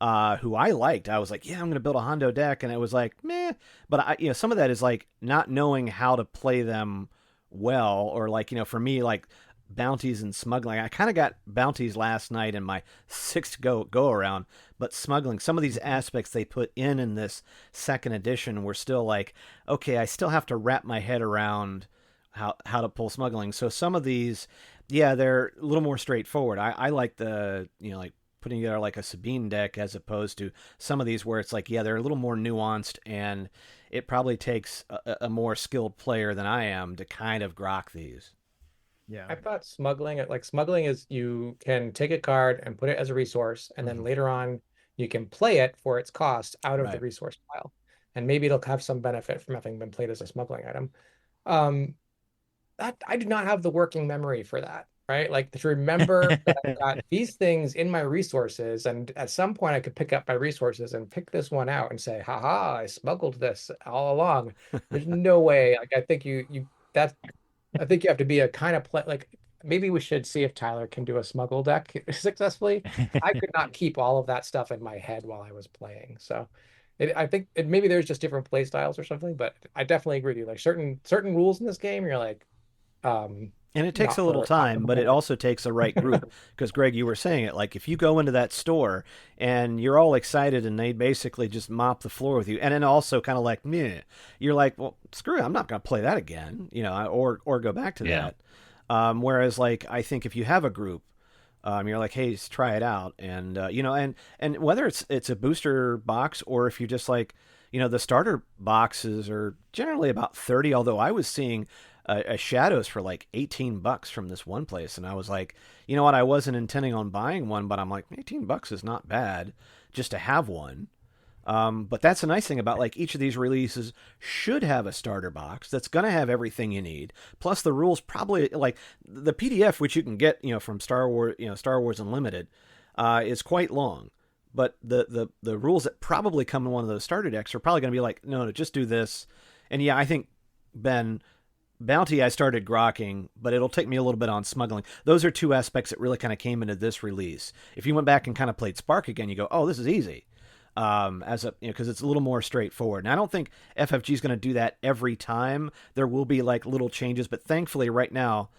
Who I liked. I was like, yeah, I'm going to build a Hondo deck. And it was like, meh. But some of that is like not knowing how to play them well, or like, for me, like bounties and smuggling. I kind of got bounties last night in my 6th go around, but smuggling, some of these aspects they put in this 2nd edition were still like, okay, I still have to wrap my head around how to pull smuggling. So some of these, yeah, they're a little more straightforward. I like the, like, putting together like a Sabine deck as opposed to some of these where it's like, yeah, they're a little more nuanced, and it probably takes a more skilled player than I am to kind of grok these. Yeah, I thought smuggling is you can take a card and put it as a resource, and then later on you can play it for its cost out of the resource pile, and maybe it'll have some benefit from having been played as a smuggling item. That I do not have the working memory for that. Right? Like to remember that I've got these things in my resources, and at some point I could pick up my resources and pick this one out and say, haha, I smuggled this all along. There's no way. Like I think you have to be a kind of play, like maybe we should see if Tyler can do a smuggle deck successfully. I could not keep all of that stuff in my head while I was playing. So I think maybe there's just different play styles or something, but I definitely agree with you. Like certain rules in this game, you're like, and it takes a little time, but it also takes the right group. Because, Greg, you were saying it, like if you go into that store and you're all excited and they basically just mop the floor with you, and then also kind of like, meh, you're like, well, screw it, I'm not going to play that again, or go back to that. Whereas, like, I think if you have a group, you're like, hey, let's try it out. And, and whether it's a booster box or if you just like, the starter boxes are generally about 30, although I was seeing a shadows for like $18 from this one place. And I was like, you know what? I wasn't intending on buying one, but I'm like, $18 is not bad just to have one. But that's the nice thing about like each of these releases should have a starter box that's going to have everything you need. Plus the rules probably like the PDF, which you can get, from Star Wars Unlimited, is quite long. But the rules that probably come in one of those starter decks are probably going to be like, no, just do this. And yeah, I think Ben, Bounty I started grokking, but it'll take me a little bit on smuggling. Those are two aspects that really kind of came into this release. If you went back and kind of played Spark again, you go, oh, this is easy. Because it's a little more straightforward. And I don't think FFG is going to do that every time. There will be like little changes, but thankfully right now,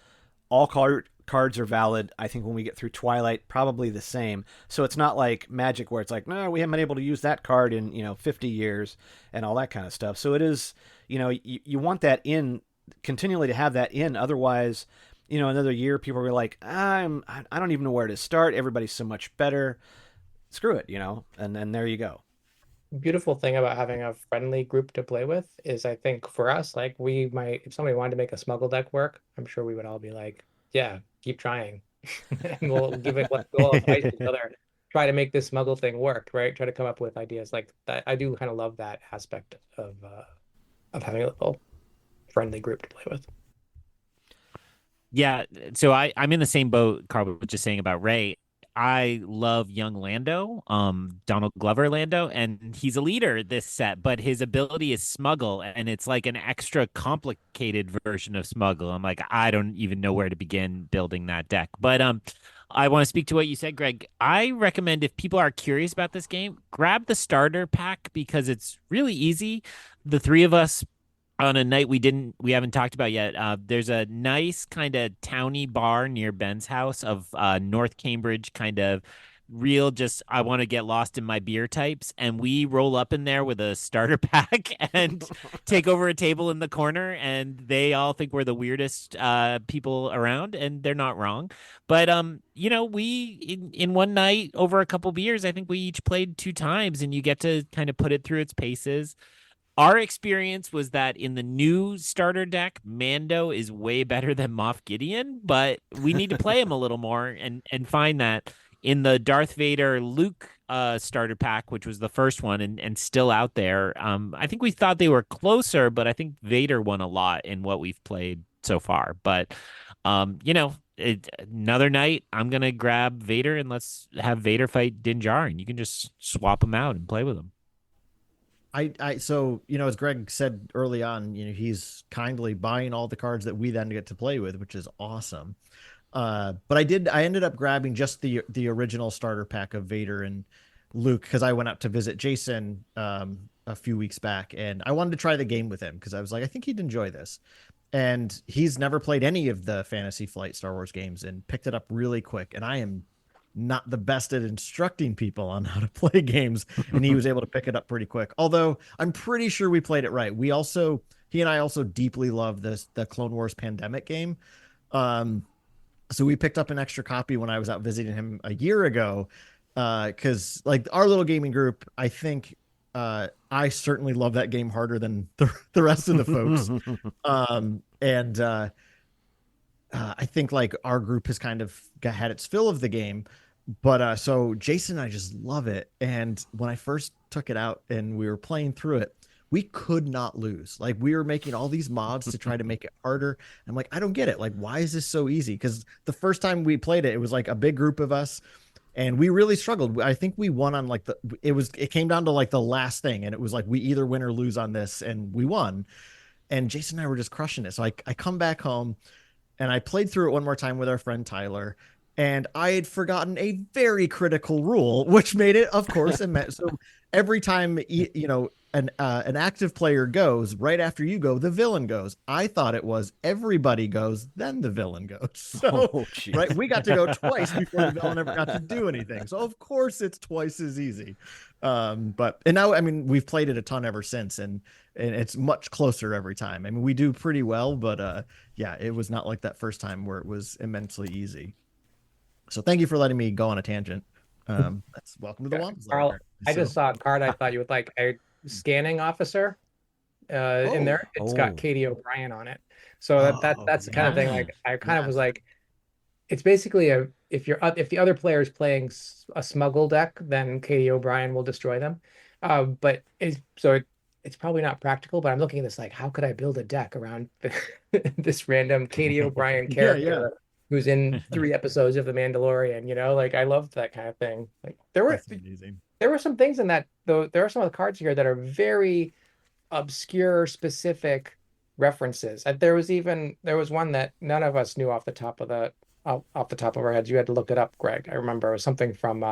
all cards are valid. I think when we get through Twilight, probably the same. So it's not like Magic where it's like, no, we haven't been able to use that card in 50 years and all that kind of stuff. So it is, you want that in continually to have that in. Otherwise, another year people are like, I don't even know where to start. Everybody's so much better. Screw it, and there you go. Beautiful thing about having a friendly group to play with is I think for us, like we might, if somebody wanted to make a smuggle deck work, I'm sure we would all be like, yeah, keep trying. And we'll advise each other, try to make this smuggle thing work, right? Try to come up with ideas like that. I do kind of love that aspect of having a little friendly group to play with. Yeah, so I'm in the same boat Karl was just saying about Ray. I love young Lando, Donald Glover Lando, and he's a leader this set, but his ability is smuggle, and it's like an extra complicated version of smuggle. I'm like, I don't even know where to begin building that deck. But I want to speak to what you said, Greg. I recommend if people are curious about this game, grab the starter pack because it's really easy. The three of us on a night we haven't talked about yet. There's a nice kind of towny bar near Ben's house of North Cambridge, kind of real, just I want to get lost in my beer types. And we roll up in there with a starter pack and take over a table in the corner. And they all think we're the weirdest people around, and they're not wrong. But we in one night over a couple beers, I think we each played 2 times, and you get to kind of put it through its paces. Our experience was that in the new starter deck, Mando is way better than Moff Gideon, but we need to play him a little more and find that. In the Darth Vader Luke starter pack, which was the first one and still out there, I think we thought they were closer, but I think Vader won a lot in what we've played so far. But, another night, I'm going to grab Vader and let's have Vader fight Din Djarin. You can just swap them out and play with them. So, as Greg said early on, he's kindly buying all the cards that we then get to play with, which is awesome. But I ended up grabbing just the original starter pack of Vader and Luke because I went out to visit Jason a few weeks back, and I wanted to try the game with him because I was like, I think he'd enjoy this. And he's never played any of the Fantasy Flight Star Wars games and picked it up really quick. And I am not the best at instructing people on how to play games, and he was able to pick it up pretty quick. Although I'm pretty sure we played it right. He and I also deeply love the Clone Wars Pandemic game. So we picked up an extra copy when I was out visiting him a year ago. Cause like our little gaming group, I think, I certainly love that game harder than the rest of the folks. I think like our group has kind of had its fill of the game, but so Jason and I just love it. And when I first took it out and we were playing through it, we could not lose. Like we were making all these mods to try to make it harder. I'm like, I don't get it. Like, why is this so easy? Because the first time we played it, it was like a big group of us and we really struggled. I think we won on like it came down to like the last thing. And it was like, we either win or lose on this, and we won. And Jason and I were just crushing it. So I come back home and I played through it one more time with our friend Tyler, and I had forgotten a very critical rule, which made it, of course, so every time an active player goes, right after you go, the villain goes. I thought it was everybody goes, then the villain goes. So right, we got to go twice before the villain ever got to do anything. So of course it's twice as easy. But now, I mean, we've played it a ton ever since, and it's much closer every time. I mean, we do pretty well, but yeah, it was not like that first time where it was immensely easy. So thank you for letting me go on a tangent. That's welcome to the WAMPA. Karl, I just saw a card I thought you would like. I scanning officer in there. It's got Katie O'Brien on it. So that's the kind of thing. Like I kind of was like, it's basically if the other player is playing a smuggle deck, then Katie O'Brien will destroy them. But it's probably not practical. But I'm looking at this like, how could I build a deck around this random Katie O'Brien character who's in 3 episodes of The Mandalorian? You know, like I loved that kind of thing. Like there were some things in that though. There are some of the cards here that are very obscure, specific references. There was one that none of us knew off the top of our heads. You had to look it up, Greg. I remember it was something from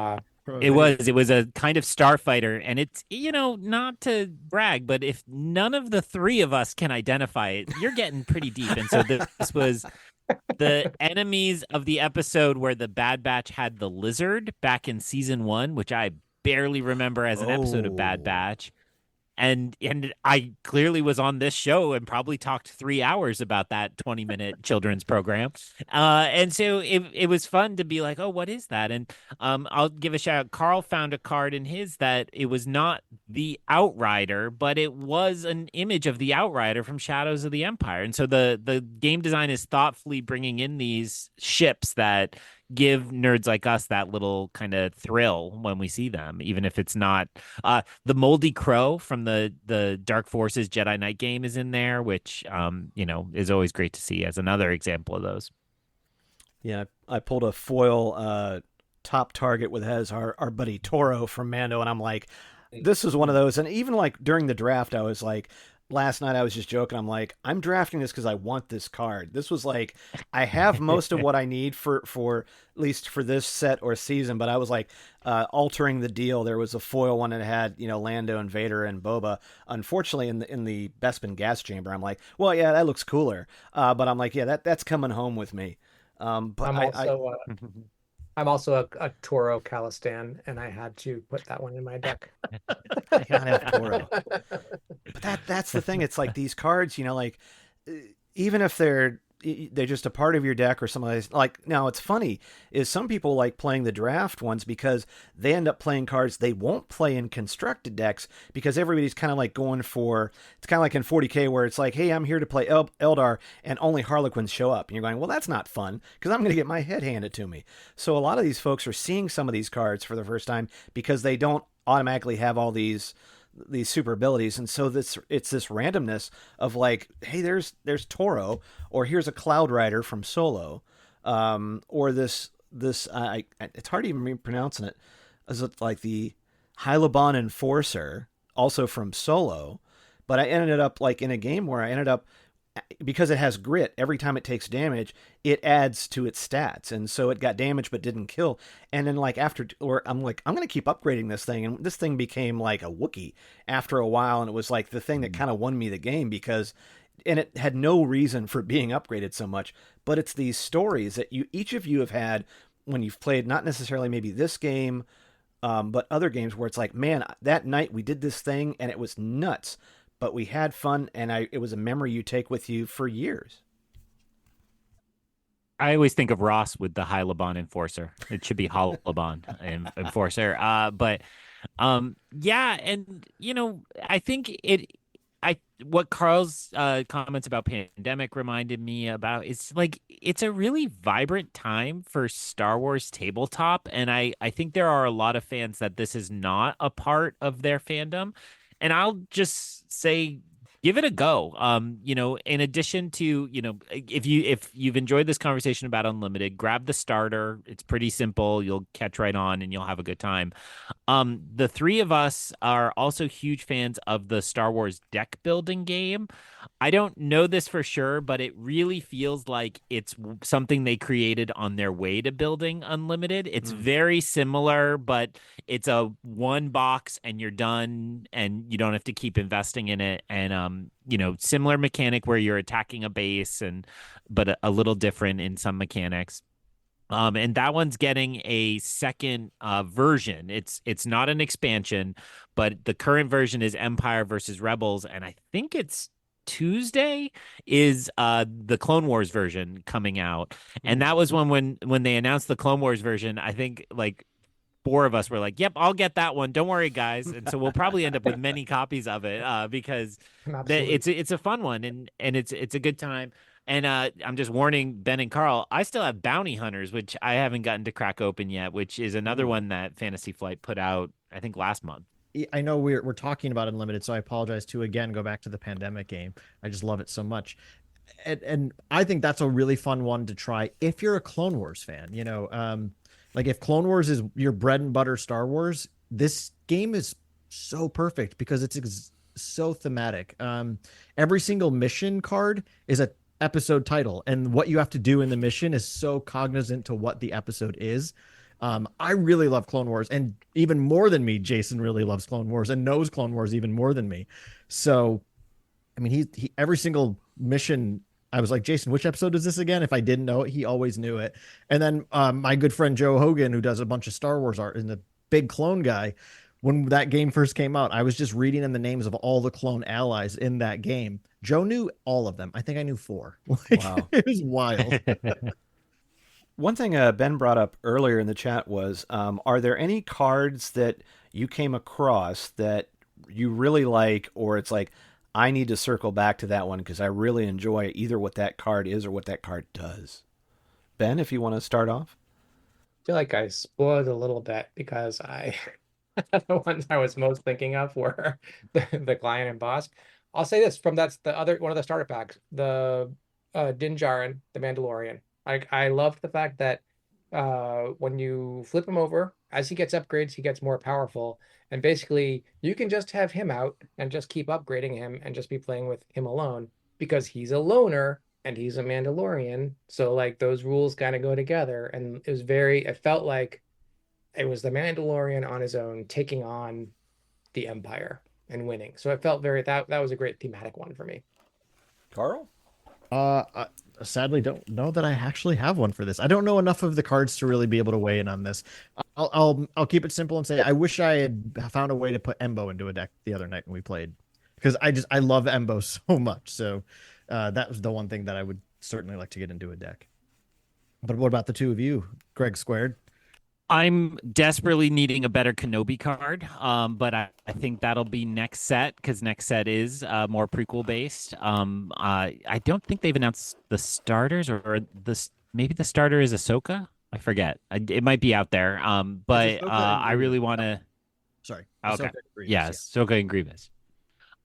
it was a kind of starfighter, and it's, you know, not to brag, but if none of the 3 of us can identify it, you're getting pretty deep. And so this was the enemies of the episode where the Bad Batch had the lizard back in season 1, which I barely remember as an episode of Bad Batch. And I clearly was on this show and probably talked 3 hours about that 20-minute children's program. And so it was fun to be like, oh, what is that? And I'll give a shout out. Karl found a card in his that it was not the Outrider, but it was an image of the Outrider from Shadows of the Empire. And so the game design is thoughtfully bringing in these ships that give nerds like us that little kind of thrill when we see them, even if it's not. The Moldy Crow from the Dark Forces Jedi Knight game is in there, which you know, is always great to see as another example of those. Yeah, I pulled a foil top target with our buddy Toro from Mando, and I'm like, this is one of those. And even like during the draft, I was like, last night I was just joking. I'm like, I'm drafting this because I want this card. This was like, I have most of what I need for at least for this set or season, but I was like altering the deal. There was a foil one that had, you know, Lando and Vader and Boba. Unfortunately, in the Bespin gas chamber, I'm like, well, yeah, that looks cooler. But I'm like, yeah, that's coming home with me. But I'm also a Toro Calistan, and I had to put that one in my deck. I gotta have Toro. But that's the thing. It's like these cards, you know, like even if they're just a part of your deck or something like. Now, it's funny is some people like playing the draft ones because they end up playing cards they won't play in constructed decks because everybody's kind of like going for. It's kind of like in 40K where it's like, hey, I'm here to play Eldar and only Harlequins show up, and you're going, well, that's not fun because I'm going to get my head handed to me. So a lot of these folks are seeing some of these cards for the first time because they don't automatically have all these super abilities, and so it's this randomness of like, hey, there's Toro, or here's a Cloud Rider from Solo, or this it's hard to even pronouncing it. Is it like the Hylaban Enforcer, also from Solo? But I ended up like in a game where I ended up, because it has grit, every time it takes damage, it adds to its stats. And so it got damage but didn't kill. And then like I'm like, I'm going to keep upgrading this thing. And this thing became like a Wookiee after a while. And it was like the thing that kind of won me the game and it had no reason for being upgraded so much. But it's these stories that each of you have had when you've played, not necessarily maybe this game, but other games where it's like, man, that night we did this thing and it was nuts. But we had fun, and it was a memory you take with you for years. I always think of Ross with the Hylaban Enforcer. It should be Hylaban Enforcer. Yeah, and you know, I think what Karl's comments about pandemic reminded me about is like it's a really vibrant time for Star Wars tabletop, and I think there are a lot of fans that this is not a part of their fandom. And I'll just say, give it a go. You know, in addition to, you know, if you've enjoyed this conversation about Unlimited, grab the starter. It's pretty simple. You'll catch right on and you'll have a good time. The 3 of us are also huge fans of the Star Wars deck building game. I don't know this for sure, but it really feels like it's something they created on their way to building Unlimited. It's very similar, but it's a one box and you're done and you don't have to keep investing in it. And, you know, similar mechanic where you're attacking a base but a little different in some mechanics. And that one's getting a second version. It's not an expansion, but the current version is Empire versus Rebels. And I think it's Tuesday is the Clone Wars version coming out. And that was when they announced the Clone Wars version, I think like 4 of us were like, "Yep, I'll get that one. Don't worry, guys." And so we'll probably end up with many copies of it because it's a fun one and it's a good time. And I'm just warning Ben and Karl, I still have Bounty Hunters, which I haven't gotten to crack open yet, which is another one that Fantasy Flight put out, I think, last month. I know we're talking about Unlimited, so I apologize to again go back to the pandemic game. I just love it so much. And I think that's a really fun one to try if you're a Clone Wars fan. Like if Clone Wars is your bread and butter Star Wars, this game is so perfect because it's so thematic. Every single mission card is a episode title, and what you have to do in the mission is so cognizant to what the episode is. I really love Clone Wars, and even more than me, Jason really loves Clone Wars and knows Clone Wars even more than me. So, I mean, he every single mission, I was like, Jason, which episode is this again? If I didn't know it, he always knew it. And then my good friend Joe Hogan, who does a bunch of Star Wars art and the big clone guy, when that game first came out, I was just reading in the names of all the clone allies in that game. Joe knew all of them. I think I knew 4. Wow. It was wild. One thing Ben brought up earlier in the chat was, are there any cards that you came across that you really like, or it's like, I need to circle back to that one because I really enjoy either what that card is or what that card does? Ben, if you want to start off. I feel like I spoiled a little bit because the ones I was most thinking of were the client and boss. I'll say this that's the other one of the starter packs, the Din Djarin, the Mandalorian. I loved the fact that when you flip him over, as he gets upgrades, he gets more powerful. And basically, you can just have him out and just keep upgrading him and just be playing with him alone because he's a loner and he's a Mandalorian. So like those rules kind of go together. And it felt like it was the Mandalorian on his own taking on the Empire and winning. So it felt that was a great thematic one for me. Karl? I sadly don't know that I actually have one for this. I don't know enough of the cards to really be able to weigh in on this. I'll keep it simple and say I wish I had found a way to put Embo into a deck the other night when we played, because I love Embo so much. So that was the one thing that I would certainly like to get into a deck. But what about the two of you, Greg Squared? I'm desperately needing a better Kenobi card, but I think that'll be next set because next set is more prequel based. I don't think they've announced the starters or maybe the starter is Ahsoka. I forget. It might be out there. But I really want to. Sorry. Okay. Yes, yeah. Ahsoka and Grievous.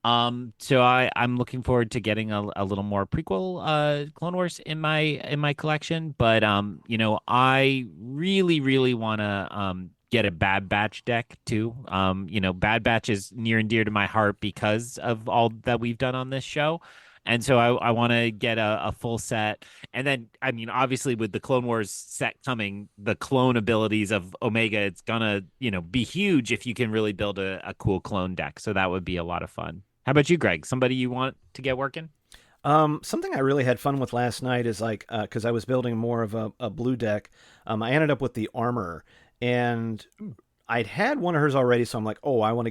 So I'm looking forward to getting a little more prequel Clone Wars in my collection, but I really want to get a Bad Batch deck too. Bad Batch is near and dear to my heart because of all that we've done on this show. And so I want to get a full set. And then, I mean, obviously with the Clone Wars set coming, the clone abilities of Omega, it's going to, be huge if you can really build a cool clone deck. So that would be a lot of fun. How about you, Greg? Somebody you want to get working? Something I really had fun with last night is like, because I was building more of a blue deck, I ended up with the armor, and I'd had one of hers already, so I'm like, although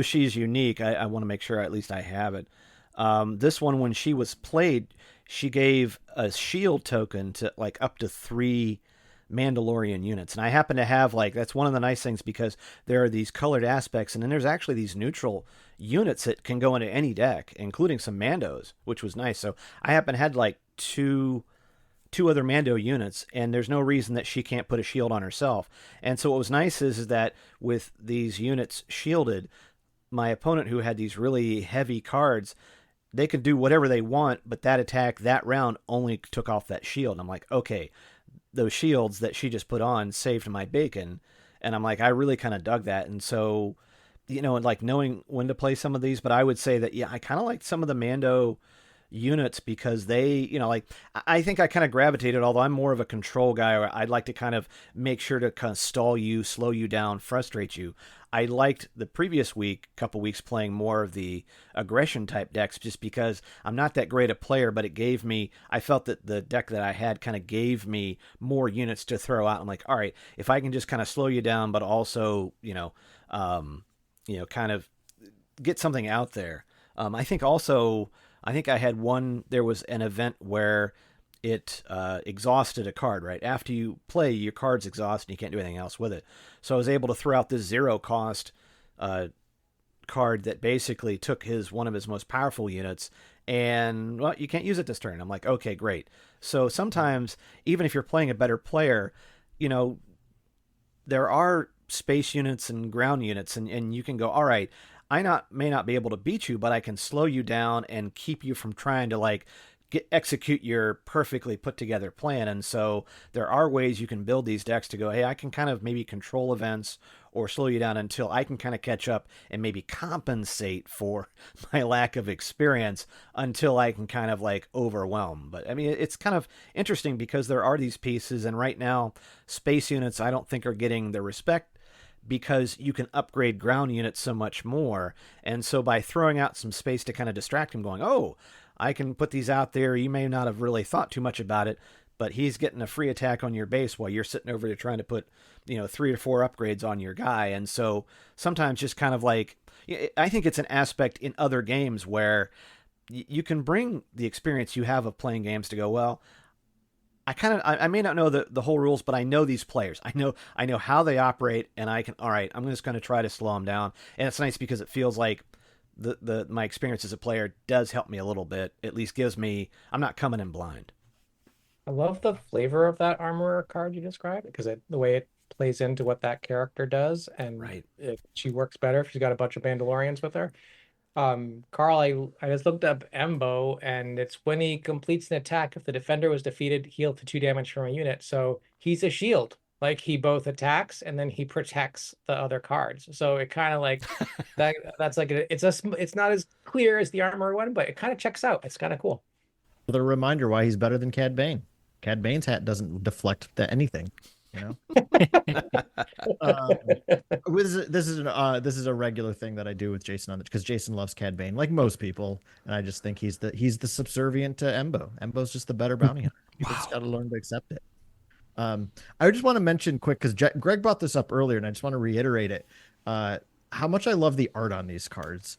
she's unique, I want to make sure at least I have it. This one, when she was played, she gave a shield token to like up to 3 Mandalorian units. And I happen to have that's one of the nice things because there are these colored aspects, and then there's actually these neutral units that can go into any deck, including some Mandos, which was nice. So I happen to have two other Mando units, and there's no reason that she can't put a shield on herself. And so what was nice is that with these units shielded, my opponent who had these really heavy cards, they could do whatever they want, but that attack that round only took off that shield. And I'm like, okay, those shields that she just put on saved my bacon. And I'm like, I really kind of dug that. And so, knowing when to play some of these, but I would say that, I kind of liked some of the Mando units because they, I think I kind of gravitated, although I'm more of a control guy, or I'd like to kind of make sure to kind of stall you, slow you down, frustrate you. I liked the previous couple weeks playing more of the aggression type decks just because I'm not that great a player, but I felt that the deck that I had kind of gave me more units to throw out. I'm like, all right, if I can just kind of slow you down, but also, kind of get something out there. I think I had there was an event where it exhausted a card, right? After you play, your card's exhausted and you can't do anything else with it. So I was able to throw out this 0 cost card that basically took one of his most powerful units, and well, you can't use it this turn. I'm like, okay, great. So sometimes, even if you're playing a better player, there are space units and ground units, and you can go, all right, may not be able to beat you, but I can slow you down and keep you from trying to execute your perfectly put together plan. And so there are ways you can build these decks to go, hey, I can kind of maybe control events or slow you down until I can kind of catch up and maybe compensate for my lack of experience until I can kind of overwhelm. But I mean, it's kind of interesting because there are these pieces, and right now space units I don't think are getting the respect because you can upgrade ground units so much more. And so by throwing out some space to kind of distract him, going, oh, I can put these out there. You may not have really thought too much about it, but he's getting a free attack on your base while you're sitting over there trying to put, 3 or 4 upgrades on your guy. And so sometimes just kind of I think it's an aspect in other games where you can bring the experience you have of playing games to go, well, I may not know the whole rules, but I know these players. I know how they operate, and all right, I'm just going to try to slow them down. And it's nice because it feels like my experience as a player does help me a little bit. At least I'm not coming in blind. I love the flavor of that armorer card you described, because the way it plays into what that character does, and right. She works better if she's got a bunch of Mandalorians with her. Karl, I just looked up Embo, and it's when he completes an attack, if the defender was defeated, heal to 2 damage from a unit. So he's a shield. He both attacks and then he protects the other cards. So it kind of that's it's not as clear as the armor one, but it kind of checks out. It's kind of cool. The reminder why he's better than Cad Bane. Cad Bane's hat doesn't deflect to anything. This is a regular thing that I do with Jason because Jason loves Cad Bane, like most people, and I just think he's the subservient to Embo. Embo's just the better bounty hunter. You just got to learn to accept it. I just want to mention quick, because Greg brought this up earlier, and I just want to reiterate it. How much I love the art on these cards.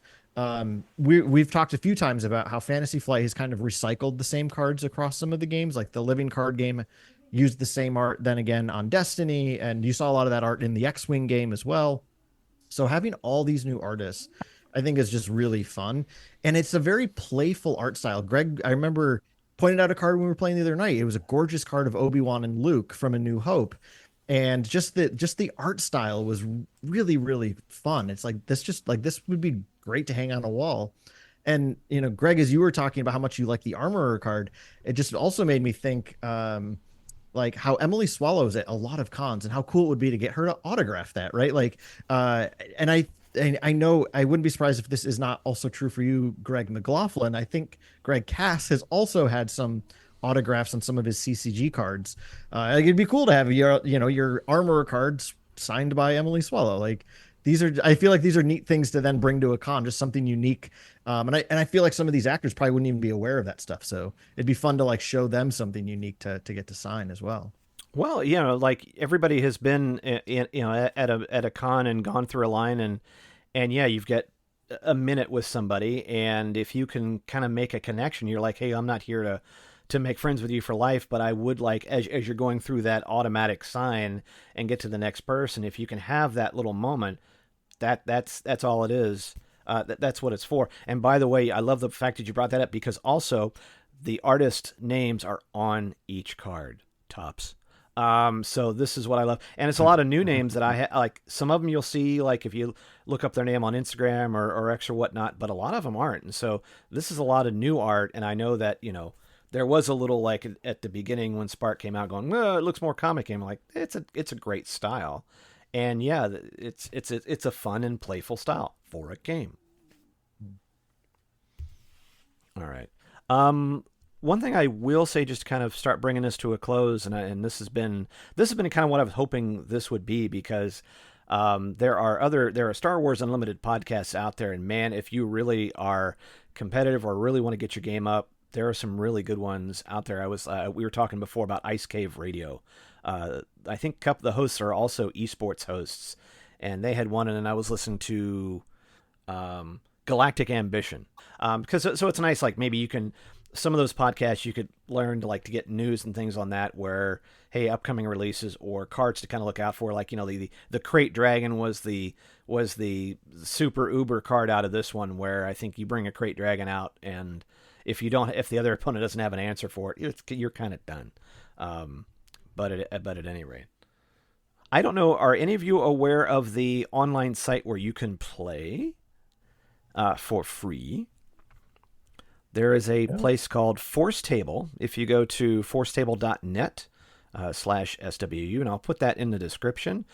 We've talked a few times about how Fantasy Flight has kind of recycled the same cards across some of the games, like the Living Card game used the same art then again on Destiny, and you saw a lot of that art in the X-Wing game as well. So having all these new artists, I think, is just really fun, and it's a very playful art style. Greg, I remember, pointed out a card when we were playing the other night. It was a gorgeous card of Obi-Wan and Luke from A New Hope, and just the art style was really, really fun. It's this would be great to hang on a wall. And Greg, as you were talking about how much you like the armorer card, it just also made me think how Emily swallows at a lot of cons, and how cool it would be to get her to autograph that, right? And I know I wouldn't be surprised if this is not also true for you, Greg McLaughlin. I think Greg Cass has also had some autographs on some of his CCG cards. It'd be cool to have your armorer cards signed by Emily Swallow. I feel like these are neat things to then bring to a con, just something unique. And I feel like some of these actors probably wouldn't even be aware of that stuff. So it'd be fun to show them something unique to get to sign as well. Well, everybody has been, at a con and gone through a line, and yeah, you've got a minute with somebody, and if you can kind of make a connection, you're like, hey, I'm not here to make friends with you for life, but I would as you're going through that automatic sign and get to the next person, if you can have that little moment, that's all it is. That's what it's for. And by the way, I love the fact that you brought that up, because also the artist names are on each card, tops. So this is what I love. And it's a lot of new names that I like. Some of them you'll see, if you look up their name on Instagram or X or whatnot, but a lot of them aren't. And so this is a lot of new art. And I know that, there was a little at the beginning when Spark came out going, well, it looks more comic game. It's a great style. And yeah, it's a fun and playful style for a game. All right. One thing I will say, just to kind of start bringing this to a close, and this has been kind of what I was hoping this would be, because there are Star Wars Unlimited podcasts out there, and man, if you really are competitive or really want to get your game up, there are some really good ones out there. We were talking before about Ice Cave Radio. I think a couple of the hosts are also esports hosts, and they had one, and I was listening to Galactic Ambition, because so it's nice. Maybe you can some of those podcasts you could learn to like to get news and things on that where, hey, upcoming releases or cards to kind of look out for. Like, the Crate Dragon was the super uber card out of this one, where I think you bring a Crate Dragon out, and if the other opponent doesn't have an answer for it, you're kind of done. But at any rate, I don't know. Are any of you aware of the online site where you can play for free? There is a place called Force Table. If you go to forcetable.net /SWU, and I'll put that in the description,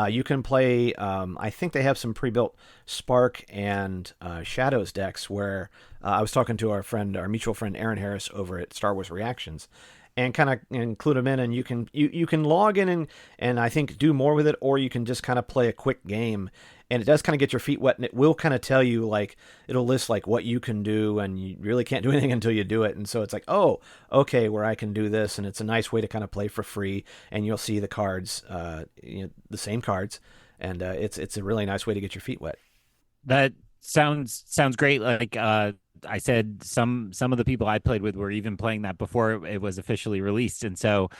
you can play, I think they have some pre-built Spark and Shadows decks where I was talking to our mutual friend Aaron Harris over at Star Wars Reactions, and kind of include them in, and you can log in and I think do more with it, or you can just kind of play a quick game. And it does kind of get your feet wet, and it will kind of tell you, like, it'll list like what you can do, and you really can't do anything until you do it. And so it's like, oh, okay, where I can do this, and it's a nice way to kind of play for free. And you'll see the cards, the same cards, and it's a really nice way to get your feet wet. That sounds great. Like I said, some of the people I played with were even playing that before it was officially released. And so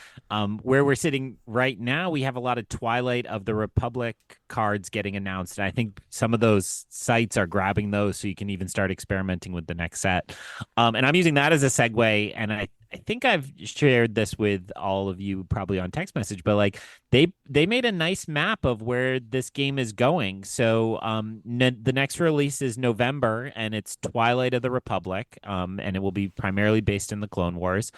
where we're sitting right now, we have a lot of Twilight of the Republic cards getting announced. And I think some of those sites are grabbing those, so you can even start experimenting with the next set. And I'm using that as a segue. And I think I've shared this with all of you probably on text message, but like they made a nice map of where this game is going. So the next release is November, and it's Twilight of the Republic, and it will be primarily based in the Clone Wars.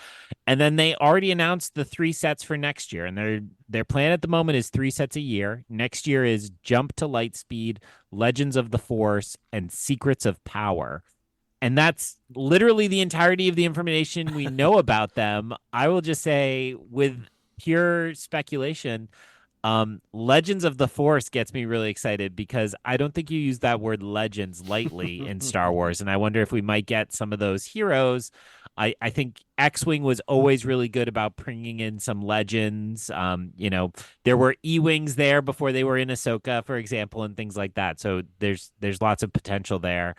And then they already announced the 3 sets for next year, and their plan at the moment is 3 sets a year. Next year is Jump to Lightspeed, Legends of the Force, and Secrets of Power. And that's literally the entirety of the information we know about them. I will just say, with pure speculation, Legends of the Force gets me really excited, because I don't think you use that word legends lightly in Star Wars. And I wonder if we might get some of those heroes. I think X-Wing was always really good about bringing in some legends. There were E-Wings there before they were in Ahsoka, for example, and things like that. So there's lots of potential there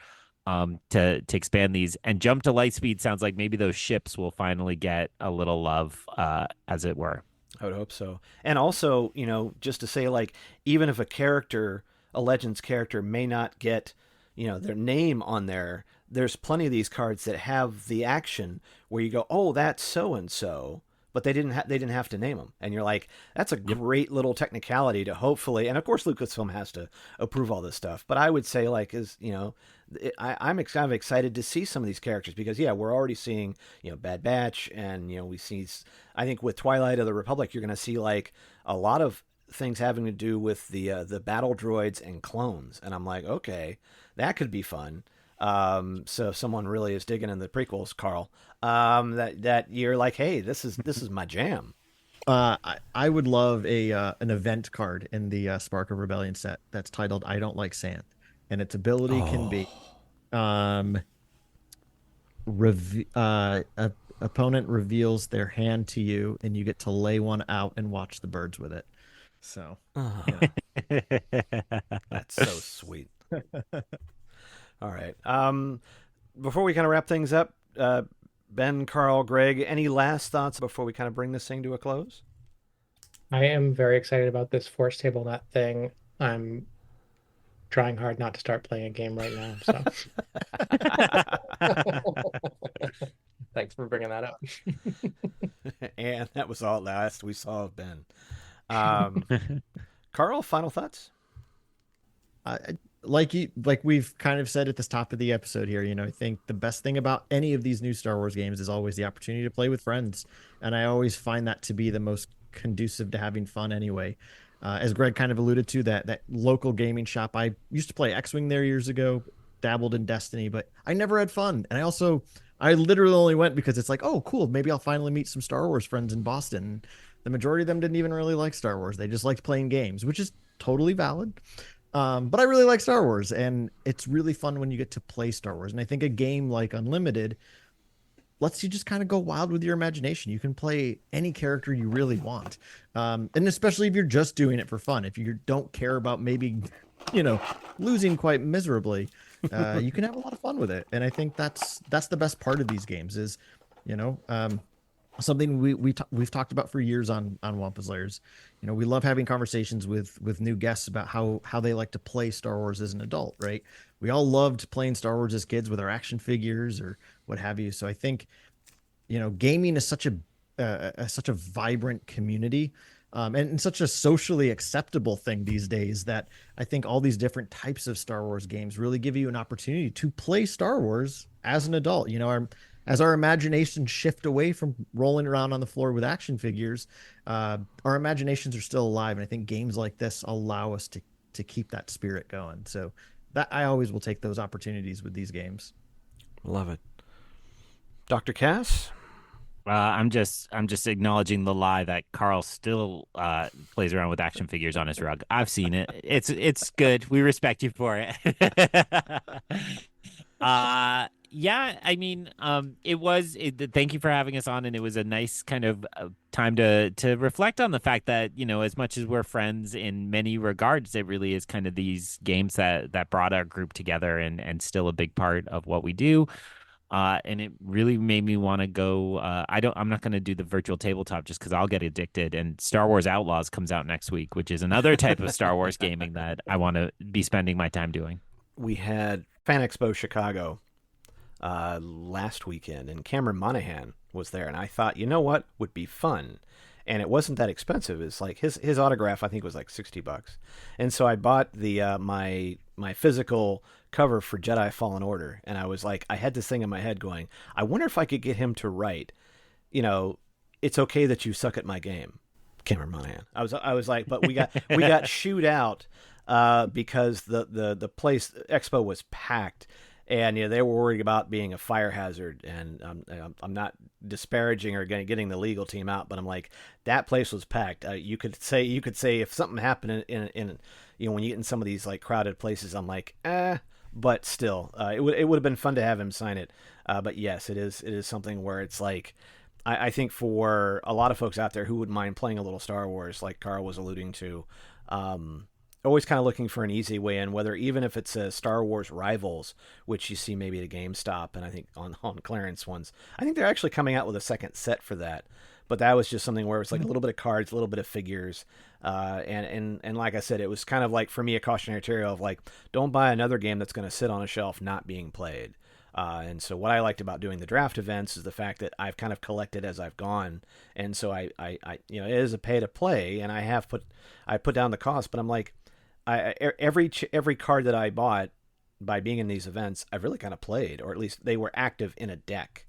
to expand these. And Jump to Lightspeed sounds like maybe those ships will finally get a little love, as it were. I would hope so. And also, just to say, like, even if a Legends character may not get, their name on there, there's plenty of these cards that have the action where you go, oh, that's so-and-so, but they didn't have to name them. And you're like, that's a great little technicality to hopefully, and of course Lucasfilm has to approve all this stuff, but I would say, like, I'm kind of excited to see some of these characters, because we're already seeing, Bad Batch, and we see, I think with Twilight of the Republic, you're going to see like a lot of things having to do with the battle droids and clones, and I'm like, okay, that could be fun. So if someone really is digging in the prequels, Karl, that you're like, hey, this is my jam. I would love an event card in the Spark of Rebellion set that's titled "I Don't Like Sand," and its ability can be, opponent reveals their hand to you, and you get to lay one out and watch the birds with it. So, that's so sweet. All right. Before we kind of wrap things up, Ben, Karl, Greg, any last thoughts before we kind of bring this thing to a close? I am very excited about this Force Table Net thing. I'm trying hard not to start playing a game right now. So, thanks for bringing that up. And that was all last we saw of Ben. Karl, final thoughts? Like we've kind of said at the top of the episode here, I think the best thing about any of these new Star Wars games is always the opportunity to play with friends. And I always find that to be the most conducive to having fun anyway. As Greg kind of alluded to, that local gaming shop, I used to play X-Wing there years ago, dabbled in Destiny, but I never had fun. And I literally only went because it's like, oh, cool, maybe I'll finally meet some Star Wars friends in Boston. The majority of them didn't even really like Star Wars. They just liked playing games, which is totally valid. But I really like Star Wars, and it's really fun when you get to play Star Wars. And I think a game like Unlimited lets you just kind of go wild with your imagination. You can play any character you really want. And especially if you're just doing it for fun, if you don't care about maybe, losing quite miserably, you can have a lot of fun with it. And I think that's the best part of these games is, you know, something we've talked about for years on Wampa's Lairs. You know, we love having conversations with new guests about how they like to play Star Wars as an adult, right? We all loved playing Star Wars as kids with our action figures or what have you. So I think, you know, gaming is such a vibrant community, and such a socially acceptable thing these days that I think all these different types of Star Wars games really give you an opportunity to play Star Wars as an adult. You know, as our imaginations shift away from rolling around on the floor with action figures, our imaginations are still alive, and I think games like this allow us to keep that spirit going. So that I always will take those opportunities with these games. Love it. Dr. Cass? I'm just acknowledging the lie that Karl still plays around with action figures on his rug. I've seen it. It's good. We respect you for it. Yeah, I mean, thank you for having us on, and it was a nice kind of time to reflect on the fact that, you know, as much as we're friends in many regards, it really is kind of these games that brought our group together and still a big part of what we do. And it really made me want to go. I'm not going to do the virtual tabletop just because I'll get addicted. And Star Wars Outlaws comes out next week, which is another type of Star Wars gaming that I want to be spending my time doing. We had Fan Expo Chicago last weekend, and Cameron Monaghan was there, and I thought, you know what would be fun, and it wasn't that expensive. It's like his autograph I think was like $60, and so I bought the my physical cover for Jedi Fallen Order, and I was like, I had this thing in my head going, I wonder if I could get him to write, you know, it's okay that you suck at my game, Cameron Monaghan. I was like, but we got shooed out because the place expo was packed. And you know, they were worried about being a fire hazard, and I'm not disparaging or getting the legal team out, but I'm like, that place was packed. You could say if something happened in you know, when you get in some of these like crowded places, I'm like, but still, it would have been fun to have him sign it. But yes, it is something where it's like, I think for a lot of folks out there who wouldn't mind playing a little Star Wars, like Karl was alluding to, always kind of looking for an easy way in, whether even if it's a Star Wars Rivals, which you see maybe at GameStop, and I think on clearance ones. I think they're actually coming out with a second set for that. But that was just something where it's like a little bit of cards, a little bit of figures. And like I said, it was kind of like, for me, a cautionary tale of like, don't buy another game that's going to sit on a shelf not being played. And so what I liked about doing the draft events is the fact that I've kind of collected as I've gone. And so I you know, it is a pay to play, and I put down the cost, but I'm like, every card that I bought by being in these events, I've really kind of played, or at least they were active in a deck.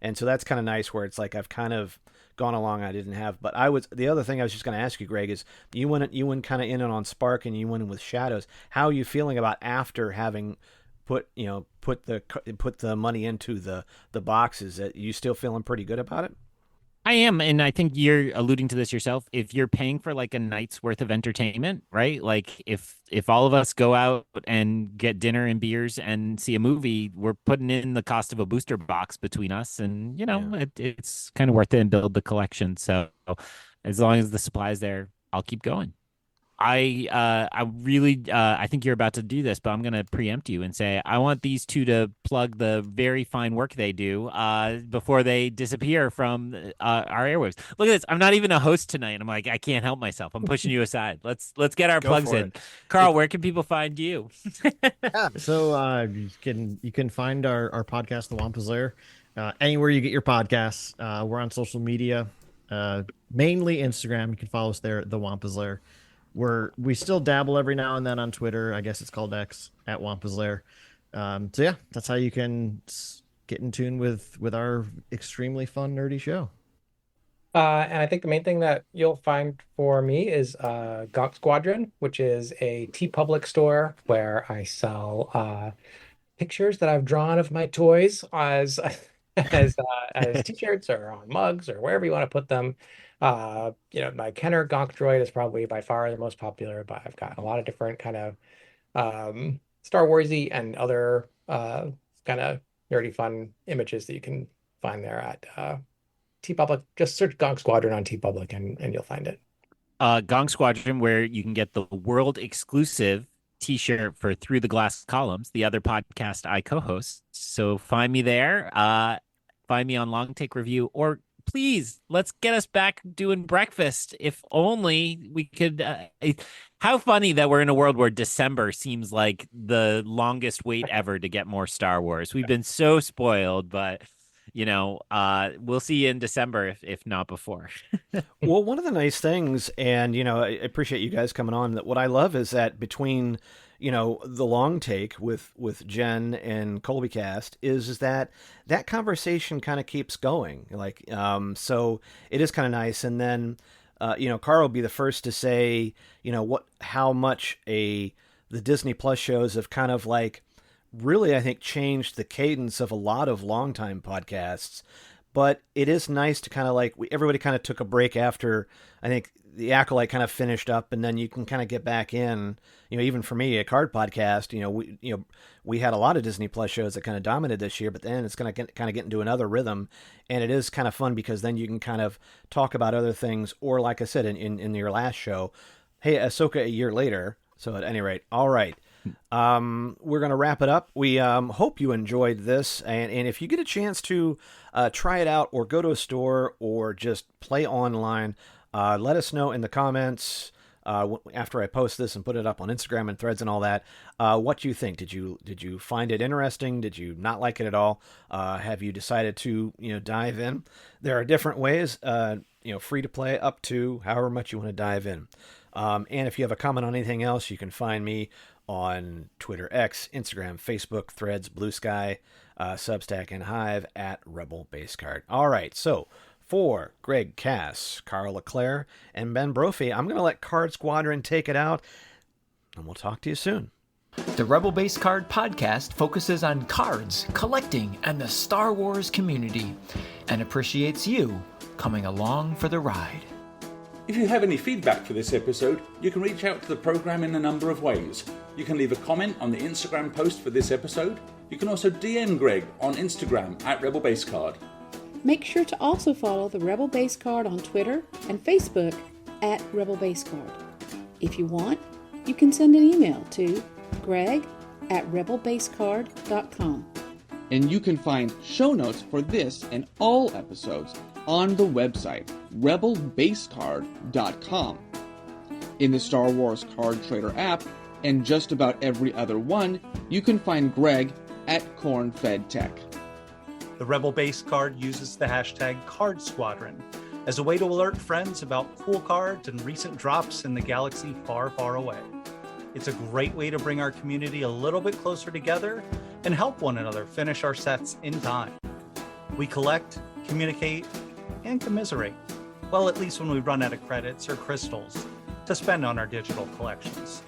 And so that's kind of nice, where it's like I've kind of gone along. I didn't have, but the other thing I was just going to ask you, Greg, is you went kind of in on Spark, and you went in with Shadows. How are you feeling about after having put the money into the boxes? That you still feeling pretty good about it? I am, and I think you're alluding to this yourself. If you're paying for like a night's worth of entertainment, right? Like if all of us go out and get dinner and beers and see a movie, we're putting in the cost of a booster box between us, and you know, it's kind of worth it and build the collection. So as long as the supply's there, I'll keep going. I really I think you're about to do this, but I'm gonna preempt you and say I want these two to plug the very fine work they do before they disappear from our airwaves. Look at this. I'm not even a host tonight. I'm like, I can't help myself. I'm pushing you aside. Let's get our plugs in. Karl, where can people find you? Yeah, so you can find our podcast, The Wampa's Lair, anywhere you get your podcasts. We're on social media, mainly Instagram. You can follow us there at The Wampa's Lair. We still dabble every now and then on Twitter. I guess it's called X, at Wampa's Lair. So yeah, that's how you can get in tune with our extremely fun, nerdy show. And I think the main thing that you'll find for me is Squadron, which is a TeePublic store where I sell pictures that I've drawn of my toys as t-shirts or on mugs or wherever you want to put them. You know, my Kenner Gonk droid is probably by far the most popular, but I've got a lot of different kind of Star Warsy and other kind of nerdy fun images that you can find there at TeePublic. Just search Gonk Squadron on TeePublic and you'll find it. Gong Squadron, where you can get the world exclusive t-shirt for Through the Glass Columns, the other podcast I co-host. So find me there. Find me on Long Take Review, or please, let's get us back doing breakfast. If only we could. How funny that we're in a world where December seems like the longest wait ever to get more Star Wars. We've been so spoiled, but we'll see you in December if not before. Well, one of the nice things, and I appreciate you guys coming on. That what I love is that between the long take with Jen and Colby Cast is that conversation kind of keeps going. Like, so it is kind of nice. And then, Karl will be the first to say, how much the Disney Plus shows have kind of like really, I think, changed the cadence of a lot of longtime podcasts. But it is nice to kind of like everybody kind of took a break after, I think, the Acolyte kind of finished up, and then you can kind of get back in. Even for me, a card podcast, we had a lot of Disney Plus shows that kind of dominated this year, but then it's going to kind of get into another rhythm, and it is kind of fun because then you can kind of talk about other things, or like I said in your last show, hey, Ahsoka a year later. So at any rate, all right. We're going to wrap it up. We hope you enjoyed this. And if you get a chance to try it out or go to a store or just play online, let us know in the comments after I post this and put it up on Instagram and Threads and all that, what you think. Did you find it interesting? Did you not like it at all? Have you decided to dive in? There are different ways, free to play up to however much you want to dive in. And if you have a comment on anything else, you can find me on Twitter, X, Instagram, Facebook, Threads, Blue Sky, Substack, and Hive at Rebel Base Card. All right, so for Greg Cass, Karl LaClair, and Ben Brophy, I'm going to let Card Squadron take it out, and we'll talk to you soon. The Rebel Base Card podcast focuses on cards, collecting, and the Star Wars community, and appreciates you coming along for the ride. If you have any feedback for this episode, you can reach out to the program in a number of ways. You can leave a comment on the Instagram post for this episode. You can also DM Greg on Instagram at Rebel Base Card. Make sure to also follow the Rebel Base Card on Twitter and Facebook at Rebel Base Card. If you want, you can send an email to greg@rebelbasecard.com. And you can find show notes for this and all episodes on the website rebelbasecard.com. In the Star Wars Card Trader app and just about every other one, you can find Greg at CornFedTech. The Rebel Base Card uses the hashtag Card Squadron as a way to alert friends about cool cards and recent drops in the galaxy far, far away. It's a great way to bring our community a little bit closer together and help one another finish our sets in time. We collect, communicate, and commiserate. Well, at least when we run out of credits or crystals to spend on our digital collections.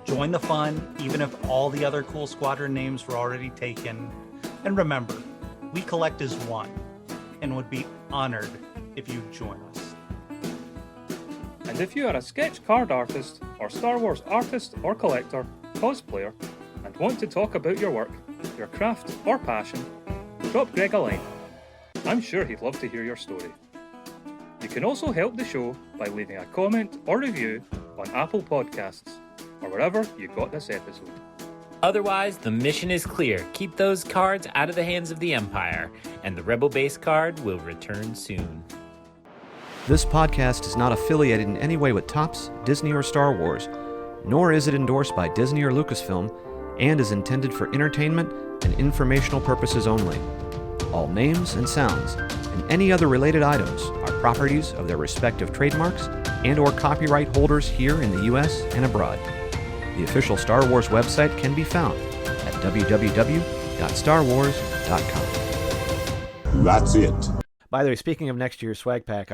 Join the fun, even if all the other cool squadron names were already taken. And remember, we collect as one, and would be honored if you join us. And if you are a sketch card artist, or Star Wars artist or collector, cosplayer, and want to talk about your work, your craft or passion, drop Greg a line. I'm sure he'd love to hear your story. You can also help the show by leaving a comment or review on Apple Podcasts, or wherever you got this episode. Otherwise, the mission is clear. Keep those cards out of the hands of the Empire, and the Rebel Base Card will return soon. This podcast is not affiliated in any way with Topps, Disney, or Star Wars, nor is it endorsed by Disney or Lucasfilm, and is intended for entertainment and informational purposes only. All names and sounds and any other related items are properties of their respective trademarks and or copyright holders here in the U.S. and abroad. The official Star Wars website can be found at www.starwars.com. That's it. By the way, speaking of next year's swag pack,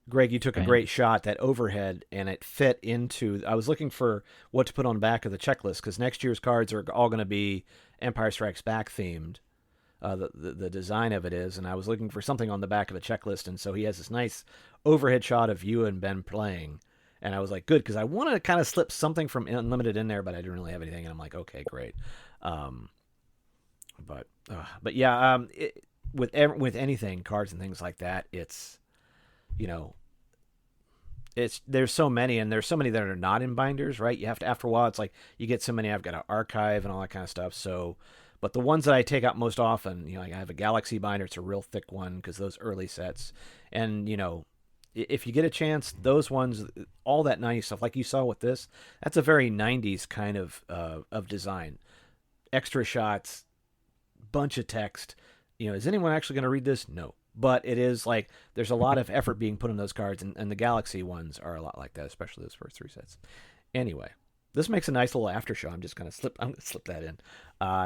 Greg, you took a great shot, that overhead, and it fit into... I was looking for what to put on the back of the checklist, because next year's cards are all going to be Empire Strikes Back themed. The design of it is, and I was looking for something on the back of the checklist, and so he has this nice overhead shot of you and Ben playing, and I was like, good, because I want to kind of slip something from Unlimited in there, but I didn't really have anything, and I'm like, okay, great. But yeah, with anything, cards and things like that, it's, there's so many, and there's so many that are not in binders, right? You have to, after a while, it's like you get so many, I've got to archive and all that kind of stuff. So, but the ones that I take out most often, like I have a Galaxy binder. It's a real thick one because those early sets, and if you get a chance, those ones, all that 90s stuff, like you saw with this, that's a very 90s kind of design. Extra shots, bunch of text. Is anyone actually going to read this? No. But it is like there's a lot of effort being put in those cards, and the Galaxy ones are a lot like that, especially those first 3 sets. Anyway, this makes a nice little after show. I'm gonna slip that in.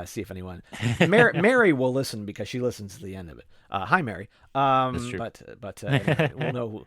See if anyone. Mary will listen because she listens to the end of it. Hi, Mary. That's true. But anyway, we'll know.